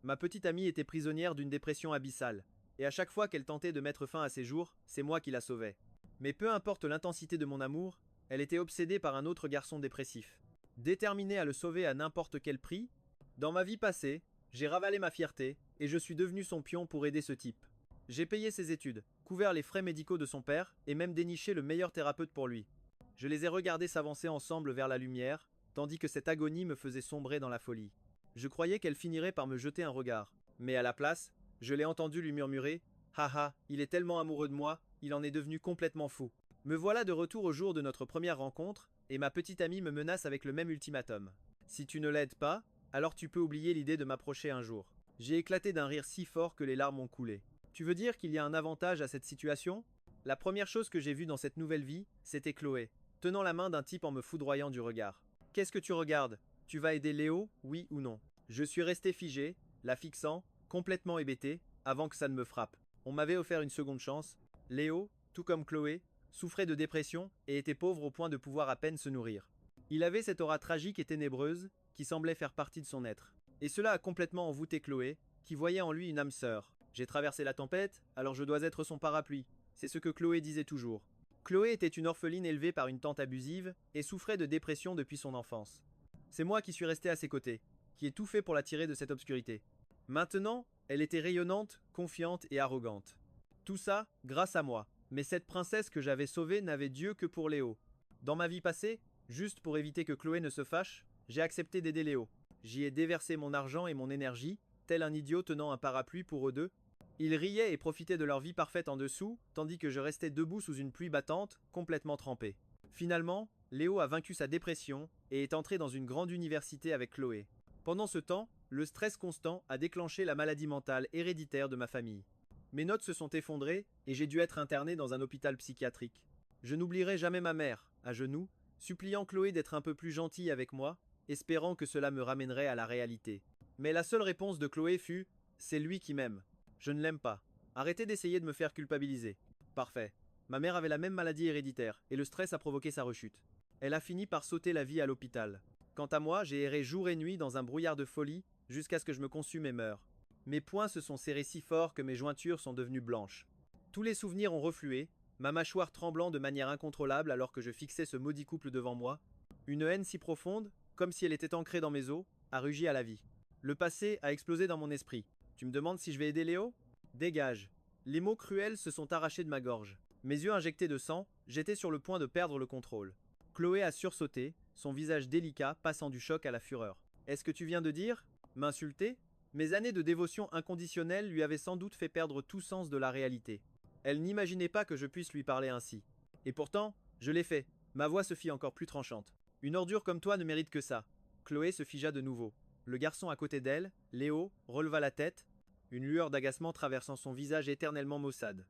Ma petite amie était prisonnière d'une dépression abyssale, et à chaque fois qu'elle tentait de mettre fin à ses jours, c'est moi qui la sauvais. Mais peu importe l'intensité de mon amour, elle était obsédée par un autre garçon dépressif. Déterminée à le sauver à n'importe quel prix, dans ma vie passée, j'ai ravalé ma fierté, et je suis devenu son pion pour aider ce type. J'ai payé ses études, couvert les frais médicaux de son père, et même déniché le meilleur thérapeute pour lui. Je les ai regardés s'avancer ensemble vers la lumière, tandis que cette agonie me faisait sombrer dans la folie. Je croyais qu'elle finirait par me jeter un regard, mais à la place, je l'ai entendu lui murmurer « Haha, il est tellement amoureux de moi, il en est devenu complètement fou. » Me voilà de retour au jour de notre première rencontre, et ma petite amie me menace avec le même ultimatum. Si tu ne l'aides pas, alors tu peux oublier l'idée de m'approcher un jour. J'ai éclaté d'un rire si fort que les larmes ont coulé. Tu veux dire qu'il y a un avantage à cette situation? La première chose que j'ai vue dans cette nouvelle vie, c'était Chloé, tenant la main d'un type en me foudroyant du regard. Qu'est-ce que tu regardes? Tu vas aider Léo, oui ou non? Je suis resté figé, la fixant, complètement hébété, avant que ça ne me frappe. On m'avait offert une seconde chance. Léo, tout comme Chloé, souffrait de dépression et était pauvre au point de pouvoir à peine se nourrir. Il avait cette aura tragique et ténébreuse qui semblait faire partie de son être. Et cela a complètement envoûté Chloé, qui voyait en lui une âme sœur. J'ai traversé la tempête, alors je dois être son parapluie. C'est ce que Chloé disait toujours. Chloé était une orpheline élevée par une tante abusive et souffrait de dépression depuis son enfance. C'est moi qui suis resté à ses côtés, qui ai tout fait pour la tirer de cette obscurité. Maintenant, elle était rayonnante, confiante et arrogante. Tout ça, grâce à moi. Mais cette princesse que j'avais sauvée n'avait Dieu que pour Léo. Dans ma vie passée, juste pour éviter que Chloé ne se fâche, j'ai accepté d'aider Léo. J'y ai déversé mon argent et mon énergie, tel un idiot tenant un parapluie pour eux deux. Ils riaient et profitaient de leur vie parfaite en dessous, tandis que je restais debout sous une pluie battante, complètement trempé. Finalement, Léo a vaincu sa dépression et est entré dans une grande université avec Chloé. Pendant ce temps, le stress constant a déclenché la maladie mentale héréditaire de ma famille. Mes notes se sont effondrées et j'ai dû être interné dans un hôpital psychiatrique. Je n'oublierai jamais ma mère, à genoux, suppliant Chloé d'être un peu plus gentille avec moi, espérant que cela me ramènerait à la réalité. Mais la seule réponse de Chloé fut « C'est lui qui m'aime. Je ne l'aime pas. Arrêtez d'essayer de me faire culpabiliser. » Parfait. Ma mère avait la même maladie héréditaire et le stress a provoqué sa rechute. Elle a fini par sauter la vie à l'hôpital. Quant à moi, j'ai erré jour et nuit dans un brouillard de folie jusqu'à ce que je me consume et meure. Mes poings se sont serrés si fort que mes jointures sont devenues blanches. Tous les souvenirs ont reflué, ma mâchoire tremblant de manière incontrôlable alors que je fixais ce maudit couple devant moi. Une haine si profonde, comme si elle était ancrée dans mes os, a rugi à la vie. Le passé a explosé dans mon esprit. Tu me demandes si je vais aider Léo? Dégage. Les mots cruels se sont arrachés de ma gorge. Mes yeux injectés de sang, j'étais sur le point de perdre le contrôle. Chloé a sursauté, son visage délicat passant du choc à la fureur. Est-ce que tu viens de dire? M'insulter? Mes années de dévotion inconditionnelle lui avaient sans doute fait perdre tout sens de la réalité. Elle n'imaginait pas que je puisse lui parler ainsi. Et pourtant, je l'ai fait. Ma voix se fit encore plus tranchante. Une ordure comme toi ne mérite que ça. Chloé se figea de nouveau. Le garçon à côté d'elle, Léo, releva la tête, une lueur d'agacement traversant son visage éternellement maussade.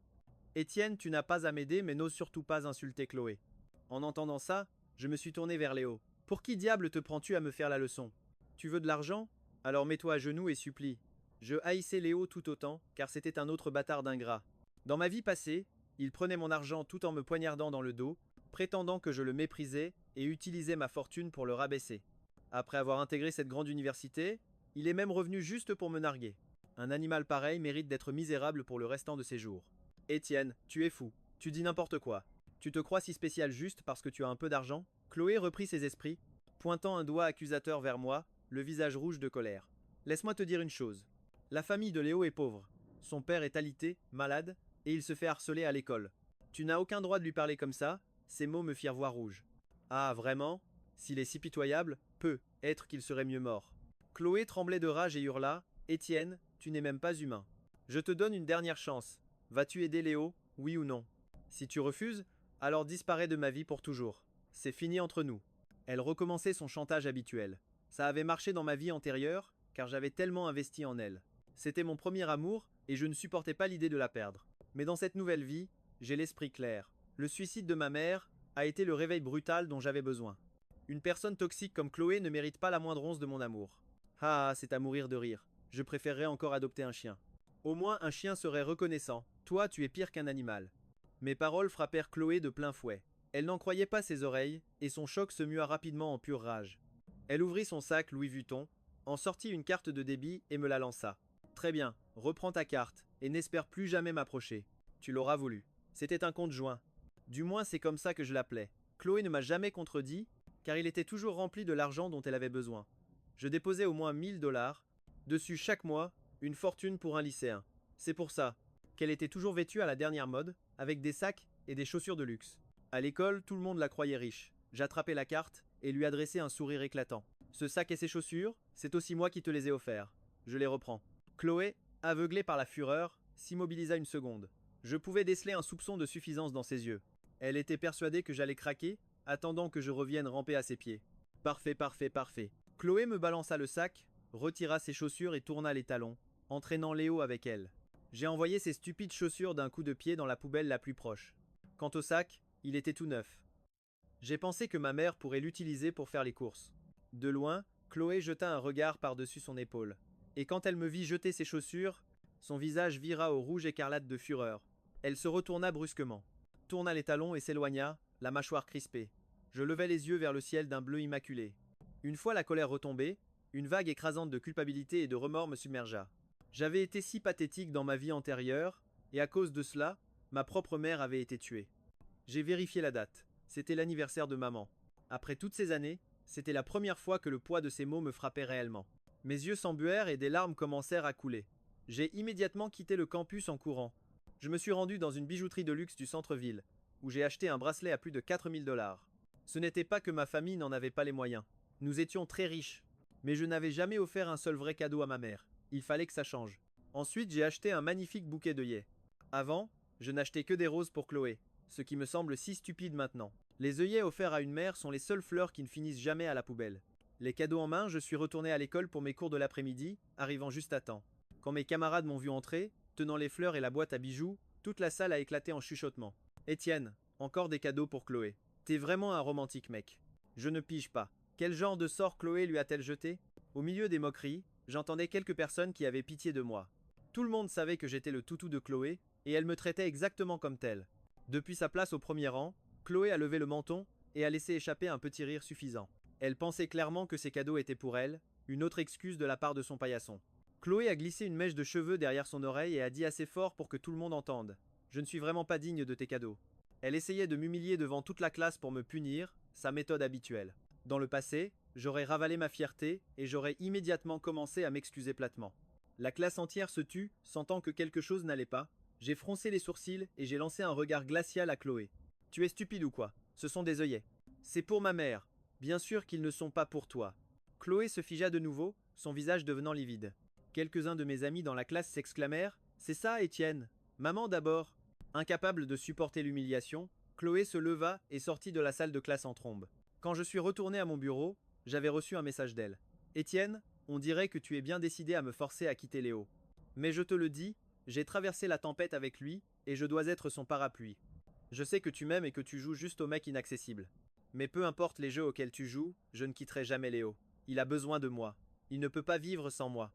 Étienne, tu n'as pas à m'aider, mais n'ose surtout pas insulter Chloé. En entendant ça, je me suis tourné vers Léo. Pour qui diable te prends-tu à me faire la leçon? Tu veux de l'argent? Alors mets-toi à genoux et supplie. Je haïssais Léo tout autant, car c'était un autre bâtard d'ingrat. Dans ma vie passée, il prenait mon argent tout en me poignardant dans le dos, prétendant que je le méprisais et utilisait ma fortune pour le rabaisser. Après avoir intégré cette grande université, il est même revenu juste pour me narguer. Un animal pareil mérite d'être misérable pour le restant de ses jours. Étienne, tu es fou. Tu dis n'importe quoi. Tu te crois si spécial juste parce que tu as un peu d'argent? Chloé reprit ses esprits, pointant un doigt accusateur vers moi, le visage rouge de colère. Laisse-moi te dire une chose. La famille de Léo est pauvre. Son père est alité, malade, et il se fait harceler à l'école. Tu n'as aucun droit de lui parler comme ça, ces mots me firent voir rouge. Ah, vraiment? S'il est si pitoyable, peut-être qu'il serait mieux mort. Chloé tremblait de rage et hurla. Étienne, tu n'es même pas humain. Je te donne une dernière chance. Vas-tu aider Léo, oui ou non? Si tu refuses, alors disparais de ma vie pour toujours. C'est fini entre nous. Elle recommençait son chantage habituel. Ça avait marché dans ma vie antérieure, car j'avais tellement investi en elle. C'était mon premier amour, et je ne supportais pas l'idée de la perdre. Mais dans cette nouvelle vie, j'ai l'esprit clair. Le suicide de ma mère a été le réveil brutal dont j'avais besoin. Une personne toxique comme Chloé ne mérite pas la moindre once de mon amour. Ah, c'est à mourir de rire. Je préférerais encore adopter un chien. Au moins un chien serait reconnaissant. Toi, tu es pire qu'un animal. Mes paroles frappèrent Chloé de plein fouet. Elle n'en croyait pas ses oreilles, et son choc se mua rapidement en pure rage. Elle ouvrit son sac Louis Vuitton, en sortit une carte de débit et me la lança. Très bien, reprends ta carte, et n'espère plus jamais m'approcher. Tu l'auras voulu. C'était un compte joint. Du moins c'est comme ça que je l'appelais. Chloé ne m'a jamais contredit, car il était toujours rempli de l'argent dont elle avait besoin. Je déposais au moins 1000 $, dessus chaque mois, une fortune pour un lycéen. C'est pour ça qu'elle était toujours vêtue à la dernière mode, avec des sacs et des chaussures de luxe. À l'école, tout le monde la croyait riche. J'attrapais la carte et lui adressais un sourire éclatant. Ce sac et ces chaussures, c'est aussi moi qui te les ai offerts. Je les reprends. Chloé, aveuglée par la fureur, s'immobilisa une seconde. Je pouvais déceler un soupçon de suffisance dans ses yeux. Elle était persuadée que j'allais craquer, attendant que je revienne ramper à ses pieds. Parfait, parfait, parfait. Chloé me balança le sac, retira ses chaussures et tourna les talons, entraînant Léo avec elle. J'ai envoyé ces stupides chaussures d'un coup de pied dans la poubelle la plus proche. Quant au sac, il était tout neuf. J'ai pensé que ma mère pourrait l'utiliser pour faire les courses. De loin, Chloé jeta un regard par-dessus son épaule. Et quand elle me vit jeter ses chaussures, son visage vira au rouge écarlate de fureur. Elle se retourna brusquement, tourna les talons et s'éloigna, la mâchoire crispée. Je levai les yeux vers le ciel d'un bleu immaculé. Une fois la colère retombée, une vague écrasante de culpabilité et de remords me submergea. J'avais été si pathétique dans ma vie antérieure, et à cause de cela, ma propre mère avait été tuée. J'ai vérifié la date. C'était l'anniversaire de maman. Après toutes ces années, c'était la première fois que le poids de ces mots me frappait réellement. Mes yeux s'embuèrent et des larmes commencèrent à couler. J'ai immédiatement quitté le campus en courant. Je me suis rendu dans une bijouterie de luxe du centre-ville, où j'ai acheté un bracelet à plus de 4000 $. Ce n'était pas que ma famille n'en avait pas les moyens. Nous étions très riches. Mais je n'avais jamais offert un seul vrai cadeau à ma mère. Il fallait que ça change. Ensuite, j'ai acheté un magnifique bouquet d'œillets. Avant, je n'achetais que des roses pour Chloé, ce qui me semble si stupide maintenant. Les œillets offerts à une mère sont les seules fleurs qui ne finissent jamais à la poubelle. Les cadeaux en main, je suis retourné à l'école pour mes cours de l'après-midi, arrivant juste à temps. Quand mes camarades m'ont vu entrer, tenant les fleurs et la boîte à bijoux, toute la salle a éclaté en chuchotements. Étienne, encore des cadeaux pour Chloé. T'es vraiment un romantique mec. Je ne pige pas. Quel genre de sort Chloé lui a-t-elle jeté? Au milieu des moqueries, j'entendais quelques personnes qui avaient pitié de moi. Tout le monde savait que j'étais le toutou de Chloé, et elle me traitait exactement comme tel. Depuis sa place au premier rang, Chloé a levé le menton et a laissé échapper un petit rire suffisant. Elle pensait clairement que ces cadeaux étaient pour elle, une autre excuse de la part de son paillasson. Chloé a glissé une mèche de cheveux derrière son oreille et a dit assez fort pour que tout le monde entende. Je ne suis vraiment pas digne de tes cadeaux. Elle essayait de m'humilier devant toute la classe pour me punir, sa méthode habituelle. Dans le passé, j'aurais ravalé ma fierté et j'aurais immédiatement commencé à m'excuser platement. La classe entière se tut, sentant que quelque chose n'allait pas. J'ai froncé les sourcils et j'ai lancé un regard glacial à Chloé. Tu es stupide ou quoi? Ce sont des œillets. C'est pour ma mère. Bien sûr qu'ils ne sont pas pour toi. Chloé se figea de nouveau, son visage devenant livide. Quelques-uns de mes amis dans la classe s'exclamèrent « C'est ça, Étienne! Maman d'abord !» Incapable de supporter l'humiliation, Chloé se leva et sortit de la salle de classe en trombe. Quand je suis retourné à mon bureau, j'avais reçu un message d'elle. « Étienne, on dirait que tu es bien décidé à me forcer à quitter Léo. Mais je te le dis, j'ai traversé la tempête avec lui et je dois être son parapluie. Je sais que tu m'aimes et que tu joues juste au mec inaccessible. Mais peu importe les jeux auxquels tu joues, je ne quitterai jamais Léo. Il a besoin de moi. Il ne peut pas vivre sans moi. »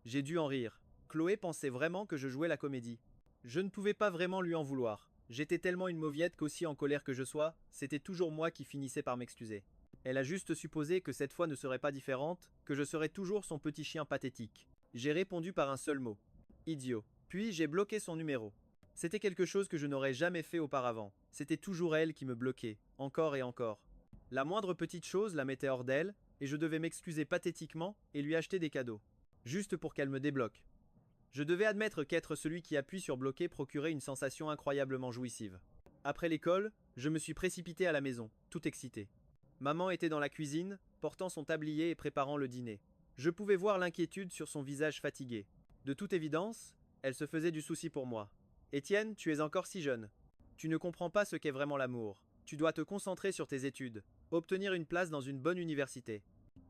J'ai dû en rire. Chloé pensait vraiment que je jouais la comédie. Je ne pouvais pas vraiment lui en vouloir. J'étais tellement une mauviette qu'aussi en colère que je sois, c'était toujours moi qui finissais par m'excuser. Elle a juste supposé que cette fois ne serait pas différente, que je serais toujours son petit chien pathétique. J'ai répondu par un seul mot. Idiot. Puis j'ai bloqué son numéro. C'était quelque chose que je n'aurais jamais fait auparavant. C'était toujours elle qui me bloquait, encore et encore. La moindre petite chose la mettait hors d'elle, et je devais m'excuser pathétiquement et lui acheter des cadeaux. Juste pour qu'elle me débloque. Je devais admettre qu'être celui qui appuie sur bloquer procurait une sensation incroyablement jouissive. Après l'école, je me suis précipité à la maison, tout excité. Maman était dans la cuisine, portant son tablier et préparant le dîner. Je pouvais voir l'inquiétude sur son visage fatigué. De toute évidence, elle se faisait du souci pour moi. « Étienne, tu es encore si jeune. Tu ne comprends pas ce qu'est vraiment l'amour. Tu dois te concentrer sur tes études, obtenir une place dans une bonne université.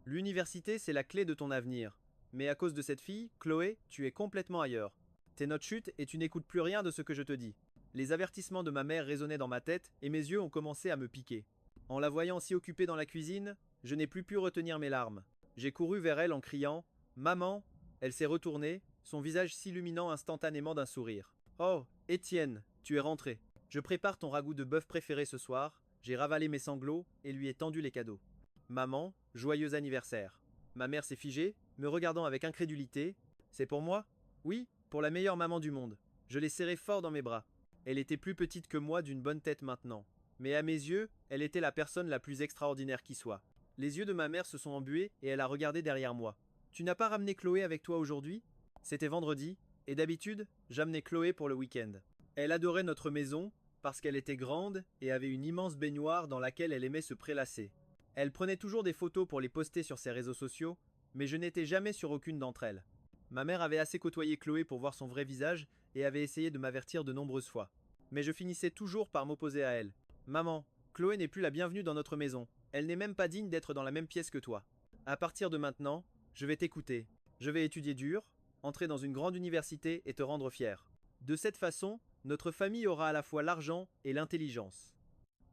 L'université, c'est la clé de ton avenir. Mais à cause de cette fille, Chloé, tu es complètement ailleurs. Tes notes chutent et tu n'écoutes plus rien de ce que je te dis. » Les avertissements de ma mère résonnaient dans ma tête et mes yeux ont commencé à me piquer. En la voyant si occupée dans la cuisine, je n'ai plus pu retenir mes larmes. J'ai couru vers elle en criant « Maman !» Elle s'est retournée, son visage s'illuminant instantanément d'un sourire. « Oh, Étienne, tu es rentré. Je prépare ton ragoût de bœuf préféré ce soir. » J'ai ravalé mes sanglots et lui ai tendu les cadeaux. « Maman, joyeux anniversaire. » Ma mère s'est figée, me regardant avec incrédulité. C'est pour moi? Oui, pour la meilleure maman du monde. Je l'ai serrée fort dans mes bras. Elle était plus petite que moi d'une bonne tête maintenant. Mais à mes yeux, elle était la personne la plus extraordinaire qui soit. Les yeux de ma mère se sont embués et elle a regardé derrière moi. Tu n'as pas ramené Chloé avec toi aujourd'hui? C'était vendredi, et d'habitude, j'amenais Chloé pour le week-end. Elle adorait notre maison parce qu'elle était grande et avait une immense baignoire dans laquelle elle aimait se prélasser. Elle prenait toujours des photos pour les poster sur ses réseaux sociaux, mais je n'étais jamais sur aucune d'entre elles. Ma mère avait assez côtoyé Chloé pour voir son vrai visage et avait essayé de m'avertir de nombreuses fois. Mais je finissais toujours par m'opposer à elle. Maman, Chloé n'est plus la bienvenue dans notre maison. Elle n'est même pas digne d'être dans la même pièce que toi. À partir de maintenant, je vais t'écouter. Je vais étudier dur, entrer dans une grande université et te rendre fier. De cette façon, notre famille aura à la fois l'argent et l'intelligence.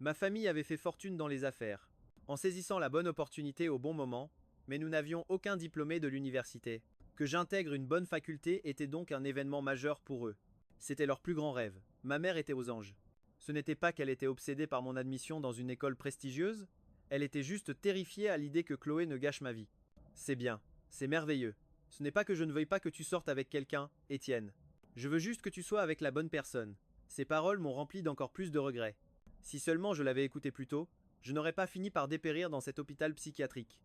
Ma famille avait fait fortune dans les affaires, en saisissant la bonne opportunité au bon moment, mais nous n'avions aucun diplômé de l'université. Que j'intègre une bonne faculté était donc un événement majeur pour eux. C'était leur plus grand rêve. Ma mère était aux anges. Ce n'était pas qu'elle était obsédée par mon admission dans une école prestigieuse, elle était juste terrifiée à l'idée que Chloé ne gâche ma vie. C'est bien, c'est merveilleux. Ce n'est pas que je ne veuille pas que tu sortes avec quelqu'un, Étienne. Je veux juste que tu sois avec la bonne personne. Ces paroles m'ont rempli d'encore plus de regrets. Si seulement je l'avais écouté plus tôt, je n'aurais pas fini par dépérir dans cet hôpital psychiatrique.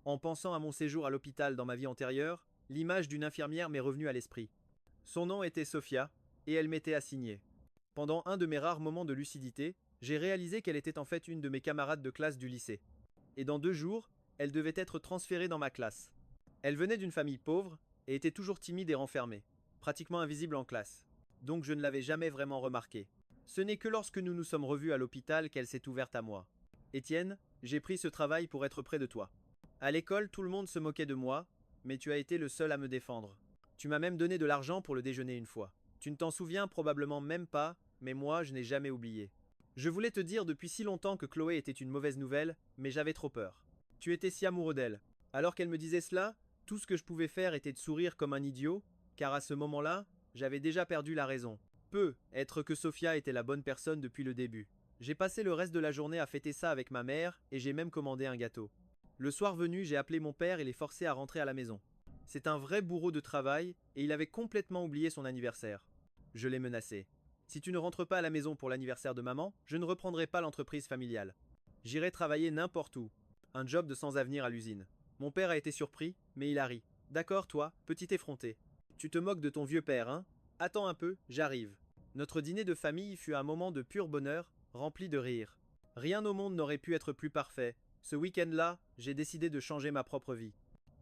En pensant à mon séjour à l'hôpital dans ma vie antérieure, l'image d'une infirmière m'est revenue à l'esprit. Son nom était Sophia, et elle m'était assignée. Pendant un de mes rares moments de lucidité, j'ai réalisé qu'elle était en fait une de mes camarades de classe du lycée. Et dans 2 jours, elle devait être transférée dans ma classe. Elle venait d'une famille pauvre, et était toujours timide et renfermée, pratiquement invisible en classe. Donc je ne l'avais jamais vraiment remarquée. Ce n'est que lorsque nous nous sommes revus à l'hôpital qu'elle s'est ouverte à moi. Étienne, j'ai pris ce travail pour être près de toi. À l'école, tout le monde se moquait de moi, mais tu as été le seul à me défendre. Tu m'as même donné de l'argent pour le déjeuner une fois. Tu ne t'en souviens probablement même pas, mais moi, je n'ai jamais oublié. Je voulais te dire depuis si longtemps que Chloé était une mauvaise nouvelle, mais j'avais trop peur. Tu étais si amoureux d'elle. Alors qu'elle me disait cela, tout ce que je pouvais faire était de sourire comme un idiot, car à ce moment-là, j'avais déjà perdu la raison. Peu être que Sophia était la bonne personne depuis le début. J'ai passé le reste de la journée à fêter ça avec ma mère, et j'ai même commandé un gâteau. Le soir venu, j'ai appelé mon père et l'ai forcé à rentrer à la maison. C'est un vrai bourreau de travail, et il avait complètement oublié son anniversaire. Je l'ai menacé. Si tu ne rentres pas à la maison pour l'anniversaire de maman, je ne reprendrai pas l'entreprise familiale. J'irai travailler n'importe où. Un job de sans avenir à l'usine. Mon père a été surpris, mais il a ri. D'accord, toi, petit effronté. Tu te moques de ton vieux père, hein? Attends un peu, j'arrive. Notre dîner de famille fut un moment de pur bonheur, rempli de rire. Rien au monde n'aurait pu être plus parfait. Ce week-end-là, j'ai décidé de changer ma propre vie.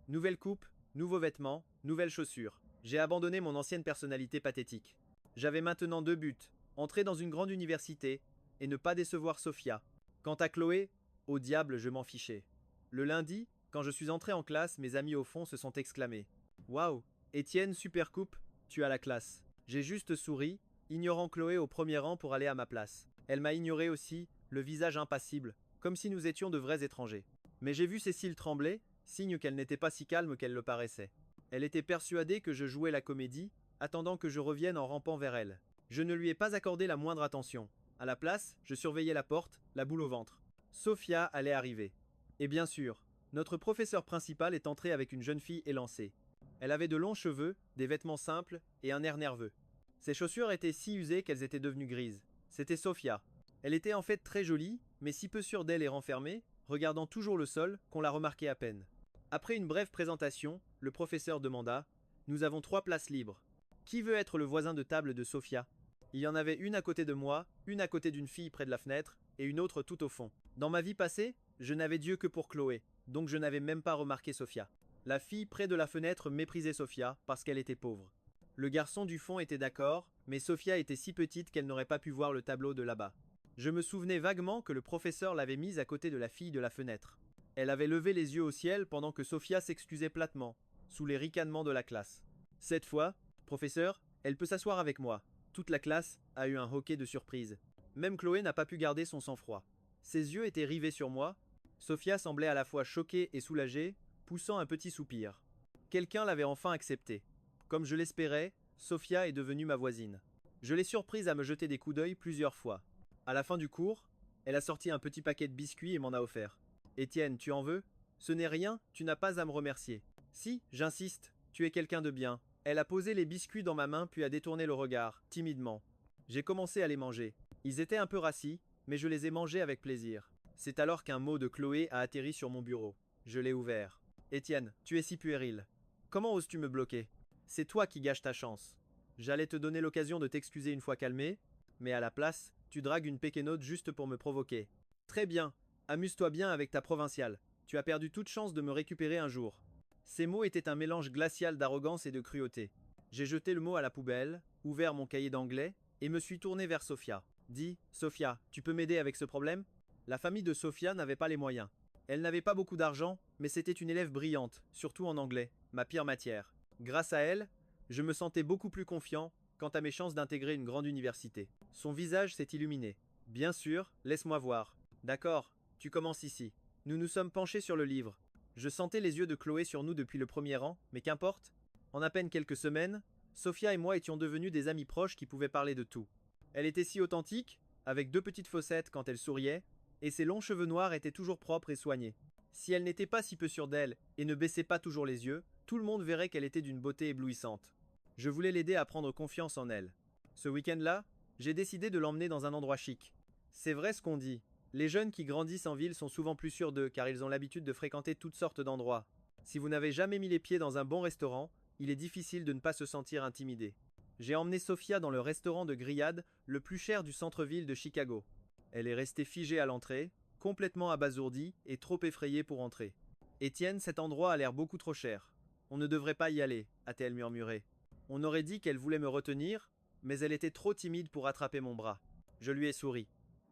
Nouvelle coupe, nouveaux vêtements, nouvelles chaussures. J'ai abandonné mon ancienne personnalité pathétique. J'avais maintenant 2 buts, entrer dans une grande université et ne pas décevoir Sophia. Quant à Chloé, au diable je m'en fichais. Le lundi, quand je suis entré en classe, mes amis au fond se sont exclamés. Waouh, Étienne, super coupe, tu as la classe. J'ai juste souri, ignorant Chloé au premier rang pour aller à ma place. Elle m'a ignoré aussi, le visage impassible, comme si nous étions de vrais étrangers. Mais j'ai vu Cécile trembler, signe qu'elle n'était pas si calme qu'elle le paraissait. Elle était persuadée que je jouais la comédie, attendant que je revienne en rampant vers elle. Je ne lui ai pas accordé la moindre attention. À la place, je surveillais la porte, la boule au ventre. Sophia allait arriver. Et bien sûr, notre professeur principal est entré avec une jeune fille élancée. Elle avait de longs cheveux, des vêtements simples et un air nerveux. Ses chaussures étaient si usées qu'elles étaient devenues grises. C'était Sophia. Elle était en fait très jolie, mais si peu sûre d'elle et renfermée, regardant toujours le sol, qu'on la remarquait à peine. Après une brève présentation, le professeur demanda « Nous avons 3 places libres. Qui veut être le voisin de table de Sophia ?» Il y en avait une à côté de moi, une à côté d'une fille près de la fenêtre, et une autre tout au fond. Dans ma vie passée, je n'avais Dieu que pour Chloé, donc je n'avais même pas remarqué Sophia. La fille près de la fenêtre méprisait Sophia parce qu'elle était pauvre. Le garçon du fond était d'accord, mais Sophia était si petite qu'elle n'aurait pas pu voir le tableau de là-bas. Je me souvenais vaguement que le professeur l'avait mise à côté de la fille de la fenêtre. Elle avait levé les yeux au ciel pendant que Sophia s'excusait platement, sous les ricanements de la classe. Cette fois, professeur, elle peut s'asseoir avec moi. Toute la classe a eu un hoquet de surprise. Même Chloé n'a pas pu garder son sang-froid. Ses yeux étaient rivés sur moi. Sophia semblait à la fois choquée et soulagée, poussant un petit soupir. Quelqu'un l'avait enfin accepté. Comme je l'espérais, Sophia est devenue ma voisine. Je l'ai surprise à me jeter des coups d'œil plusieurs fois. À la fin du cours, elle a sorti un petit paquet de biscuits et m'en a offert. Étienne, tu en veux? Ce n'est rien, tu n'as pas à me remercier. Si, j'insiste, tu es quelqu'un de bien. Elle a posé les biscuits dans ma main puis a détourné le regard, timidement. J'ai commencé à les manger. Ils étaient un peu rassis, mais je les ai mangés avec plaisir. C'est alors qu'un mot de Chloé a atterri sur mon bureau. Je l'ai ouvert. Étienne, tu es si puéril. Comment oses-tu me bloquer? C'est toi qui gâches ta chance. J'allais te donner l'occasion de t'excuser une fois calmé, mais à la place, tu dragues une pékénote juste pour me provoquer. Très bien, amuse-toi bien avec ta provinciale. Tu as perdu toute chance de me récupérer un jour. Ces mots étaient un mélange glacial d'arrogance et de cruauté. J'ai jeté le mot à la poubelle, ouvert mon cahier d'anglais, et me suis tourné vers Sophia. Dis, Sophia, tu peux m'aider avec ce problème? La famille de Sophia n'avait pas les moyens. Elle n'avait pas beaucoup d'argent, mais c'était une élève brillante, surtout en anglais, ma pire matière. Grâce à elle, je me sentais beaucoup plus confiant quant à mes chances d'intégrer une grande université. Son visage s'est illuminé. Bien sûr, laisse-moi voir. D'accord, tu commences ici. Nous nous sommes penchés sur le livre. Je sentais les yeux de Chloé sur nous depuis le premier rang, mais qu'importe. En à peine quelques semaines, Sophia et moi étions devenus des amis proches qui pouvaient parler de tout. Elle était si authentique, avec deux petites fossettes quand elle souriait, et ses longs cheveux noirs étaient toujours propres et soignés. Si elle n'était pas si peu sûre d'elle et ne baissait pas toujours les yeux, tout le monde verrait qu'elle était d'une beauté éblouissante. Je voulais l'aider à prendre confiance en elle. Ce week-end-là, j'ai décidé de l'emmener dans un endroit chic. C'est vrai ce qu'on dit. Les jeunes qui grandissent en ville sont souvent plus sûrs d'eux car ils ont l'habitude de fréquenter toutes sortes d'endroits. Si vous n'avez jamais mis les pieds dans un bon restaurant, il est difficile de ne pas se sentir intimidé. J'ai emmené Sophia dans le restaurant de grillade le plus cher du centre-ville de Chicago. Elle est restée figée à l'entrée, complètement abasourdie et trop effrayée pour entrer. Étienne, cet endroit a l'air beaucoup trop cher. On ne devrait pas y aller, a-t-elle murmuré. On aurait dit qu'elle voulait me retenir, mais elle était trop timide pour attraper mon bras. Je lui ai souri.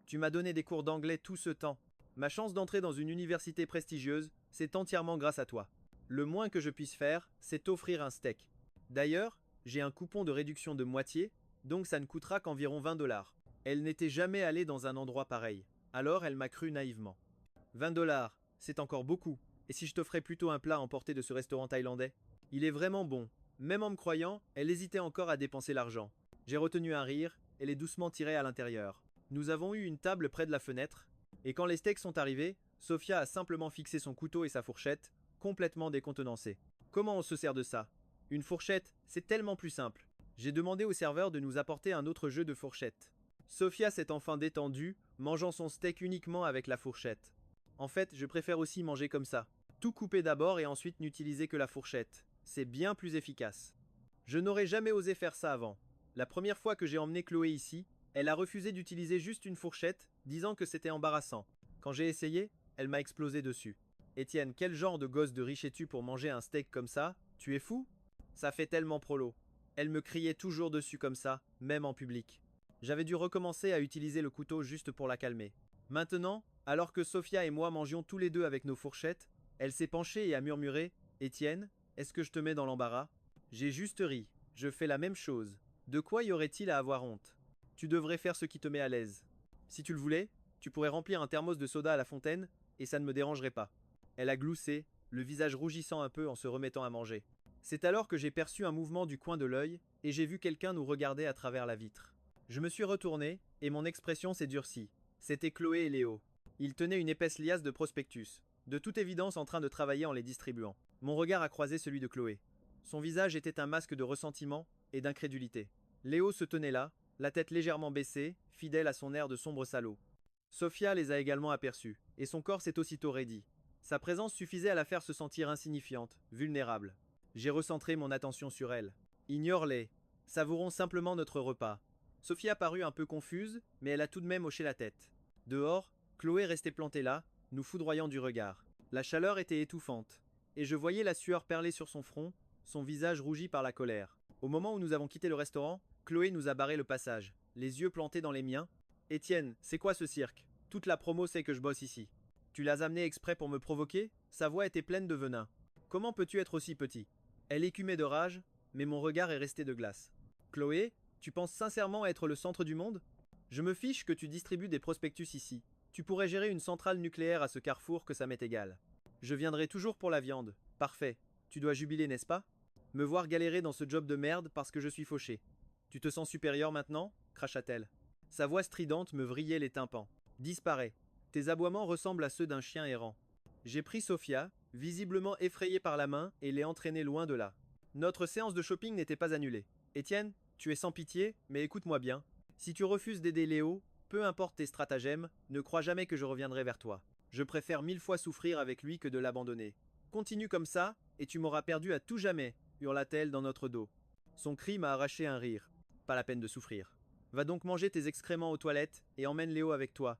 Tu m'as donné des cours d'anglais tout ce temps. Ma chance d'entrer dans une université prestigieuse, c'est entièrement grâce à toi. Le moins que je puisse faire, c'est t'offrir un steak. D'ailleurs, j'ai un coupon de réduction de moitié, donc ça ne coûtera qu'environ 20 $. Elle n'était jamais allée dans un endroit pareil. Alors elle m'a cru naïvement. 20 $, c'est encore beaucoup. Et si je t'offrais plutôt un plat emporté de ce restaurant thaïlandais? Il est vraiment bon. Même en me croyant, elle hésitait encore à dépenser l'argent. J'ai retenu un rire, et l'ai doucement tiré à l'intérieur. Nous avons eu une table près de la fenêtre, et quand les steaks sont arrivés, Sophia a simplement fixé son couteau et sa fourchette, complètement décontenancée. Comment on se sert de ça? Une fourchette, c'est tellement plus simple. J'ai demandé au serveur de nous apporter un autre jeu de fourchette. Sophia s'est enfin détendue, mangeant son steak uniquement avec la fourchette. En fait, je préfère aussi manger comme ça. Tout couper d'abord et ensuite n'utiliser que la fourchette. C'est bien plus efficace. Je n'aurais jamais osé faire ça avant. La première fois que j'ai emmené Chloé ici, elle a refusé d'utiliser juste une fourchette, disant que c'était embarrassant. Quand j'ai essayé, elle m'a explosé dessus. Étienne, quel genre de gosse de riche es-tu pour manger un steak comme ça? Tu es fou? Ça fait tellement prolo. Elle me criait toujours dessus comme ça, même en public. J'avais dû recommencer à utiliser le couteau juste pour la calmer. Maintenant, alors que Sophia et moi mangions tous les deux avec nos fourchettes, elle s'est penchée et a murmuré « Étienne, est-ce que je te mets dans l'embarras ?» J'ai juste ri. Je fais la même chose. De quoi y aurait-il à avoir honte? Tu devrais faire ce qui te met à l'aise. Si tu le voulais, tu pourrais remplir un thermos de soda à la fontaine, et ça ne me dérangerait pas. Elle a gloussé, le visage rougissant un peu en se remettant à manger. C'est alors que j'ai perçu un mouvement du coin de l'œil, et j'ai vu quelqu'un nous regarder à travers la vitre. Je me suis retourné, et mon expression s'est durcie. C'était Chloé et Léo. Ils tenaient une épaisse liasse de prospectus, de toute évidence en train de travailler en les distribuant. Mon regard a croisé celui de Chloé. Son visage était un masque de ressentiment et d'incrédulité. Léo se tenait là, la tête légèrement baissée, fidèle à son air de sombre salaud. Sophia les a également aperçus, et son corps s'est aussitôt raidi. Sa présence suffisait à la faire se sentir insignifiante, vulnérable. J'ai recentré mon attention sur elle. Ignore-les. Savourons simplement notre repas. Sophia parut un peu confuse, mais elle a tout de même hoché la tête. Dehors, Chloé restait plantée là, nous foudroyant du regard. La chaleur était étouffante, et je voyais la sueur perler sur son front, son visage rougi par la colère. Au moment où nous avons quitté le restaurant, Chloé nous a barré le passage, les yeux plantés dans les miens. Étienne, c'est quoi ce cirque? Toute la promo sait que je bosse ici. Tu l'as amené exprès pour me provoquer? Sa voix était pleine de venin. Comment peux-tu être aussi petit? Elle écumait de rage, mais mon regard est resté de glace. Chloé, tu penses sincèrement être le centre du monde? Je me fiche que tu distribues des prospectus ici. Tu pourrais gérer une centrale nucléaire à ce carrefour que ça m'est égal. Je viendrai toujours pour la viande. Parfait. Tu dois jubiler, n'est-ce pas? Me voir galérer dans ce job de merde parce que je suis fauché. Tu te sens supérieur maintenant? Cracha-t-elle. Sa voix stridente me vrillait les tympans. Disparais. Tes aboiements ressemblent à ceux d'un chien errant. J'ai pris Sophia, visiblement effrayé par la main, et l'ai entraîné loin de là. Notre séance de shopping n'était pas annulée. Étienne, tu es sans pitié, mais écoute-moi bien. Si tu refuses d'aider Léo, peu importe tes stratagèmes, ne crois jamais que je reviendrai vers toi. Je préfère 1000 fois souffrir avec lui que de l'abandonner. Continue comme ça, et tu m'auras perdu à tout jamais, hurla-t-elle dans notre dos. Son cri m'a arraché un rire. Pas la peine de souffrir. Va donc manger tes excréments aux toilettes et emmène Léo avec toi.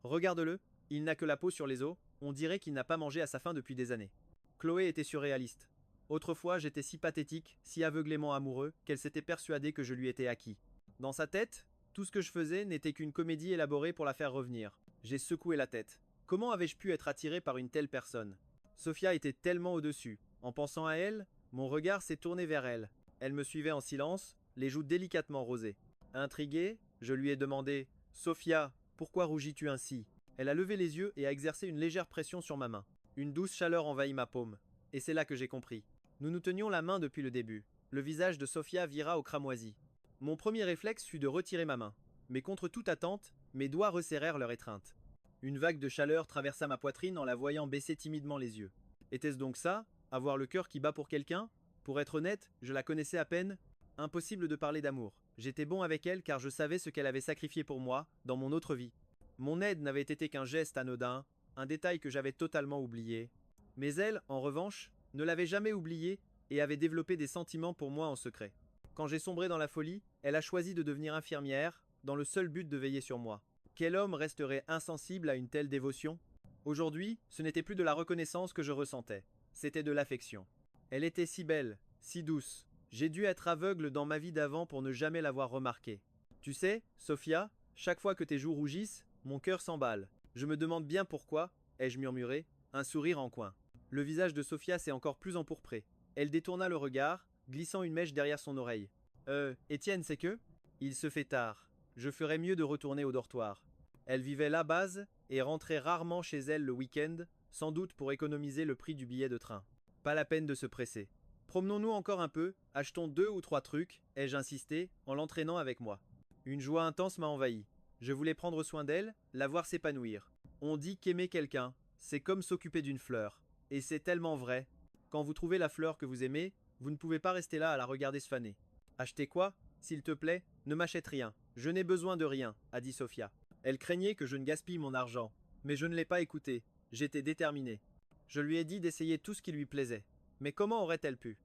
Regarde-le, il n'a que la peau sur les os, on dirait qu'il n'a pas mangé à sa faim depuis des années. Chloé était surréaliste. Autrefois, j'étais si pathétique, si aveuglément amoureux, qu'elle s'était persuadée que je lui étais acquis. Dans sa tête, tout ce que je faisais n'était qu'une comédie élaborée pour la faire revenir. J'ai secoué la tête. Comment avais-je pu être attiré par une telle personne? Sophia était tellement au-dessus. En pensant à elle, mon regard s'est tourné vers elle. Elle me suivait en silence, les joues délicatement rosées. Intrigué, je lui ai demandé « Sophia, pourquoi rougis-tu ainsi ?» Elle a levé les yeux et a exercé une légère pression sur ma main. Une douce chaleur envahit ma paume. Et c'est là que j'ai compris. Nous nous tenions la main depuis le début. Le visage de Sophia vira au cramoisi. Mon premier réflexe fut de retirer ma main. Mais contre toute attente, mes doigts resserrèrent leur étreinte. Une vague de chaleur traversa ma poitrine en la voyant baisser timidement les yeux. Était-ce donc ça, avoir le cœur qui bat pour quelqu'un? Pour être honnête, je la connaissais à peine. Impossible de parler d'amour. J'étais bon avec elle car je savais ce qu'elle avait sacrifié pour moi, dans mon autre vie. Mon aide n'avait été qu'un geste anodin, un détail que j'avais totalement oublié. Mais elle, en revanche, ne l'avait jamais oublié et avait développé des sentiments pour moi en secret. Quand j'ai sombré dans la folie, elle a choisi de devenir infirmière, dans le seul but de veiller sur moi. Quel homme resterait insensible à une telle dévotion? Aujourd'hui, ce n'était plus de la reconnaissance que je ressentais, c'était de l'affection. Elle était si belle, si douce. J'ai dû être aveugle dans ma vie d'avant pour ne jamais l'avoir remarquée. Tu sais, Sophia, chaque fois que tes joues rougissent, mon cœur s'emballe. Je me demande bien pourquoi, ai-je murmuré, un sourire en coin. Le visage de Sophia s'est encore plus empourpré. Elle détourna le regard, glissant une mèche derrière son oreille. Étienne, c'est que? Il se fait tard. Je ferais mieux de retourner au dortoir. Elle vivait là base et rentrait rarement chez elle le week-end, sans doute pour économiser le prix du billet de train. Pas la peine de se presser. Promenons-nous encore un peu, achetons 2 ou 3 trucs, ai-je insisté, en l'entraînant avec moi. Une joie intense m'a envahi. Je voulais prendre soin d'elle, la voir s'épanouir. On dit qu'aimer quelqu'un, c'est comme s'occuper d'une fleur. Et c'est tellement vrai. Quand vous trouvez la fleur que vous aimez, vous ne pouvez pas rester là à la regarder se faner. Acheter quoi? S'il te plaît, ne m'achète rien. Je n'ai besoin de rien, a dit Sophia. Elle craignait que je ne gaspille mon argent. Mais je ne l'ai pas écoutée. J'étais déterminé. Je lui ai dit d'essayer tout ce qui lui plaisait. Mais comment aurait-elle pu?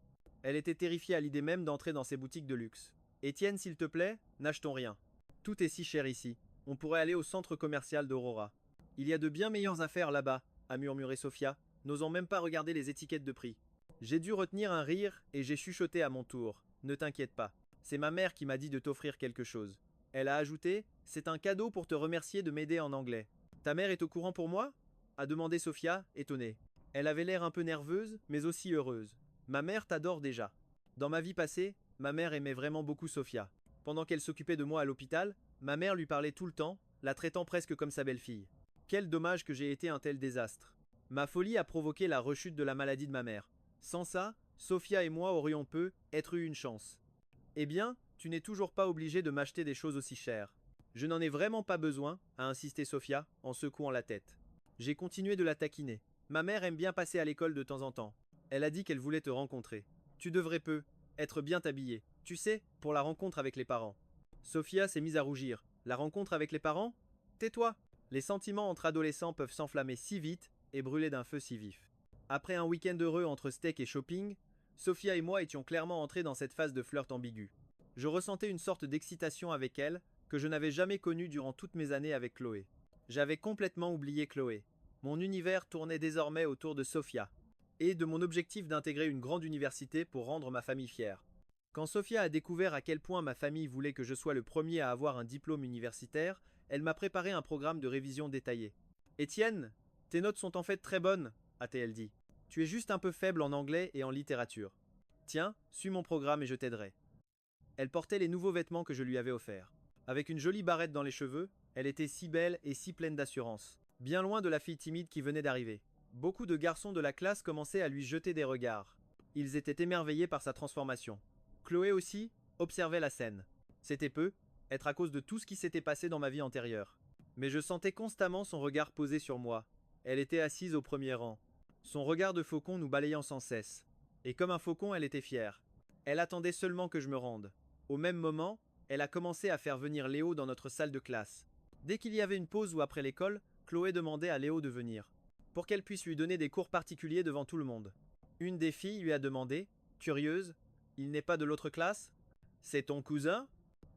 Elle était terrifiée à l'idée même d'entrer dans ces boutiques de luxe. Étienne, s'il te plaît, n'achetons rien. Tout est si cher ici. On pourrait aller au centre commercial d'Aurora. Il y a de bien meilleures affaires là-bas, a murmuré Sophia, n'osant même pas regarder les étiquettes de prix. J'ai dû retenir un rire et j'ai chuchoté à mon tour. Ne t'inquiète pas. C'est ma mère qui m'a dit de t'offrir quelque chose. Elle a ajouté, c'est un cadeau pour te remercier de m'aider en anglais. Ta mère est au courant pour moi? A demandé Sophia, étonnée. Elle avait l'air un peu nerveuse, mais aussi heureuse. Ma mère t'adore déjà. Dans ma vie passée, ma mère aimait vraiment beaucoup Sophia. Pendant qu'elle s'occupait de moi à l'hôpital, ma mère lui parlait tout le temps, la traitant presque comme sa belle-fille. Quel dommage que j'ai été un tel désastre. Ma folie a provoqué la rechute de la maladie de ma mère. Sans ça, Sophia et moi aurions être eu une chance. Eh bien, tu n'es toujours pas obligé de m'acheter des choses aussi chères. Je n'en ai vraiment pas besoin, a insisté Sophia, en secouant la tête. J'ai continué de la taquiner. Ma mère aime bien passer à l'école de temps en temps. Elle a dit qu'elle voulait te rencontrer. Tu devrais être bien habillé. Tu sais, pour la rencontre avec les parents. Sophia s'est mise à rougir. La rencontre avec les parents? Tais-toi. Les sentiments entre adolescents peuvent s'enflammer si vite et brûler d'un feu si vif. Après un week-end heureux entre steak et shopping, Sophia et moi étions clairement entrés dans cette phase de flirt ambigu. Je ressentais une sorte d'excitation avec elle que je n'avais jamais connue durant toutes mes années avec Chloé. J'avais complètement oublié Chloé. Mon univers tournait désormais autour de Sophia et de mon objectif d'intégrer une grande université pour rendre ma famille fière. Quand Sophia a découvert à quel point ma famille voulait que je sois le premier à avoir un diplôme universitaire, elle m'a préparé un programme de révision détaillé. Étienne, tes notes sont en fait très bonnes, a-t-elle dit. Tu es juste un peu faible en anglais et en littérature. Tiens, suis mon programme et je t'aiderai. Elle portait les nouveaux vêtements que je lui avais offerts. Avec une jolie barrette dans les cheveux, elle était si belle et si pleine d'assurance. Bien loin de la fille timide qui venait d'arriver. Beaucoup de garçons de la classe commençaient à lui jeter des regards. Ils étaient émerveillés par sa transformation. Chloé aussi observait la scène. C'était peu, être à cause de tout ce qui s'était passé dans ma vie antérieure. Mais je sentais constamment son regard posé sur moi. Elle était assise au premier rang. son regard de faucon nous balayant sans cesse. Et comme un faucon, elle était fière. Elle attendait seulement que je me rende. Au même moment, elle a commencé à faire venir Léo dans notre salle de classe. Dès qu'il y avait une pause ou après l'école, Chloé demandait à Léo de venir, pour qu'elle puisse lui donner des cours particuliers devant tout le monde. Une des filles lui a demandé, curieuse, il n'est pas de l'autre classe? C'est ton cousin?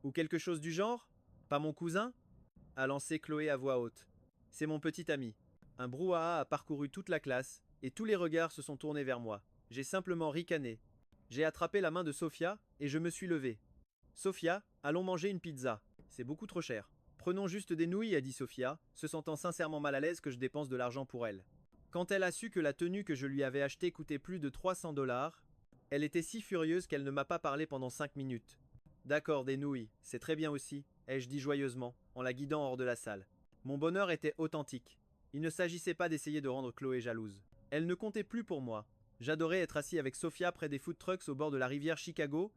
Ou quelque chose du genre? Pas mon cousin? A lancé Chloé à voix haute. C'est mon petit ami. Un brouhaha a parcouru toute la classe, et tous les regards se sont tournés vers moi. J'ai simplement ricané. J'ai attrapé la main de Sophia, et je me suis levé. Sophia, allons manger une pizza. C'est beaucoup trop cher. Prenons juste des nouilles, a dit Sophia, se sentant sincèrement mal à l'aise que je dépense de l'argent pour elle. Quand elle a su que la tenue que je lui avais achetée coûtait plus de 300 $, elle était si furieuse qu'elle ne m'a pas parlé pendant 5 minutes. D'accord, des nouilles, c'est très bien aussi, ai-je dit joyeusement, en la guidant hors de la salle. Mon bonheur était authentique. Il ne s'agissait pas d'essayer de rendre Chloé jalouse. Elle ne comptait plus pour moi. J'adorais être assis avec Sophia près des food trucks au bord de la rivière Chicago,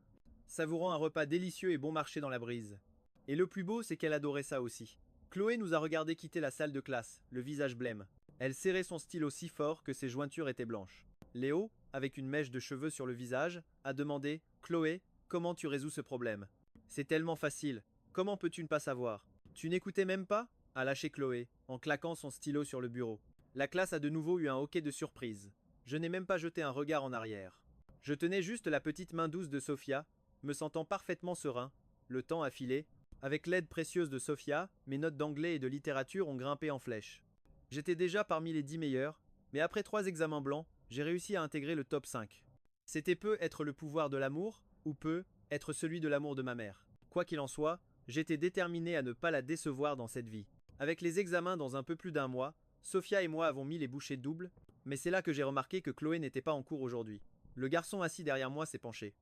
savourant un repas délicieux et bon marché dans la brise. Et le plus beau, c'est qu'elle adorait ça aussi. Chloé nous a regardé quitter la salle de classe, le visage blême. Elle serrait son stylo si fort que ses jointures étaient blanches. Léo, avec une mèche de cheveux sur le visage, a demandé « Chloé, comment tu résous ce problème ?»« C'est tellement facile. Comment peux-tu ne pas savoir? Tu n'écoutais même pas ?» a lâché Chloé, en claquant son stylo sur le bureau. La classe a de nouveau eu un hoquet de surprise. Je n'ai même pas jeté un regard en arrière. Je tenais juste la petite main douce de Sophia, me sentant parfaitement serein. Le temps a filé. Avec l'aide précieuse de Sophia, mes notes d'anglais et de littérature ont grimpé en flèche. J'étais déjà parmi les 10 meilleurs, mais après 3 examens blancs, j'ai réussi à intégrer le top 5. C'était peu être le pouvoir de l'amour, ou peu être celui de l'amour de ma mère. Quoi qu'il en soit, j'étais déterminé à ne pas la décevoir dans cette vie. Avec les examens dans un peu plus d'un mois, Sophia et moi avons mis les bouchées doubles, mais c'est là que j'ai remarqué que Chloé n'était pas en cours aujourd'hui. Le garçon assis derrière moi s'est penché.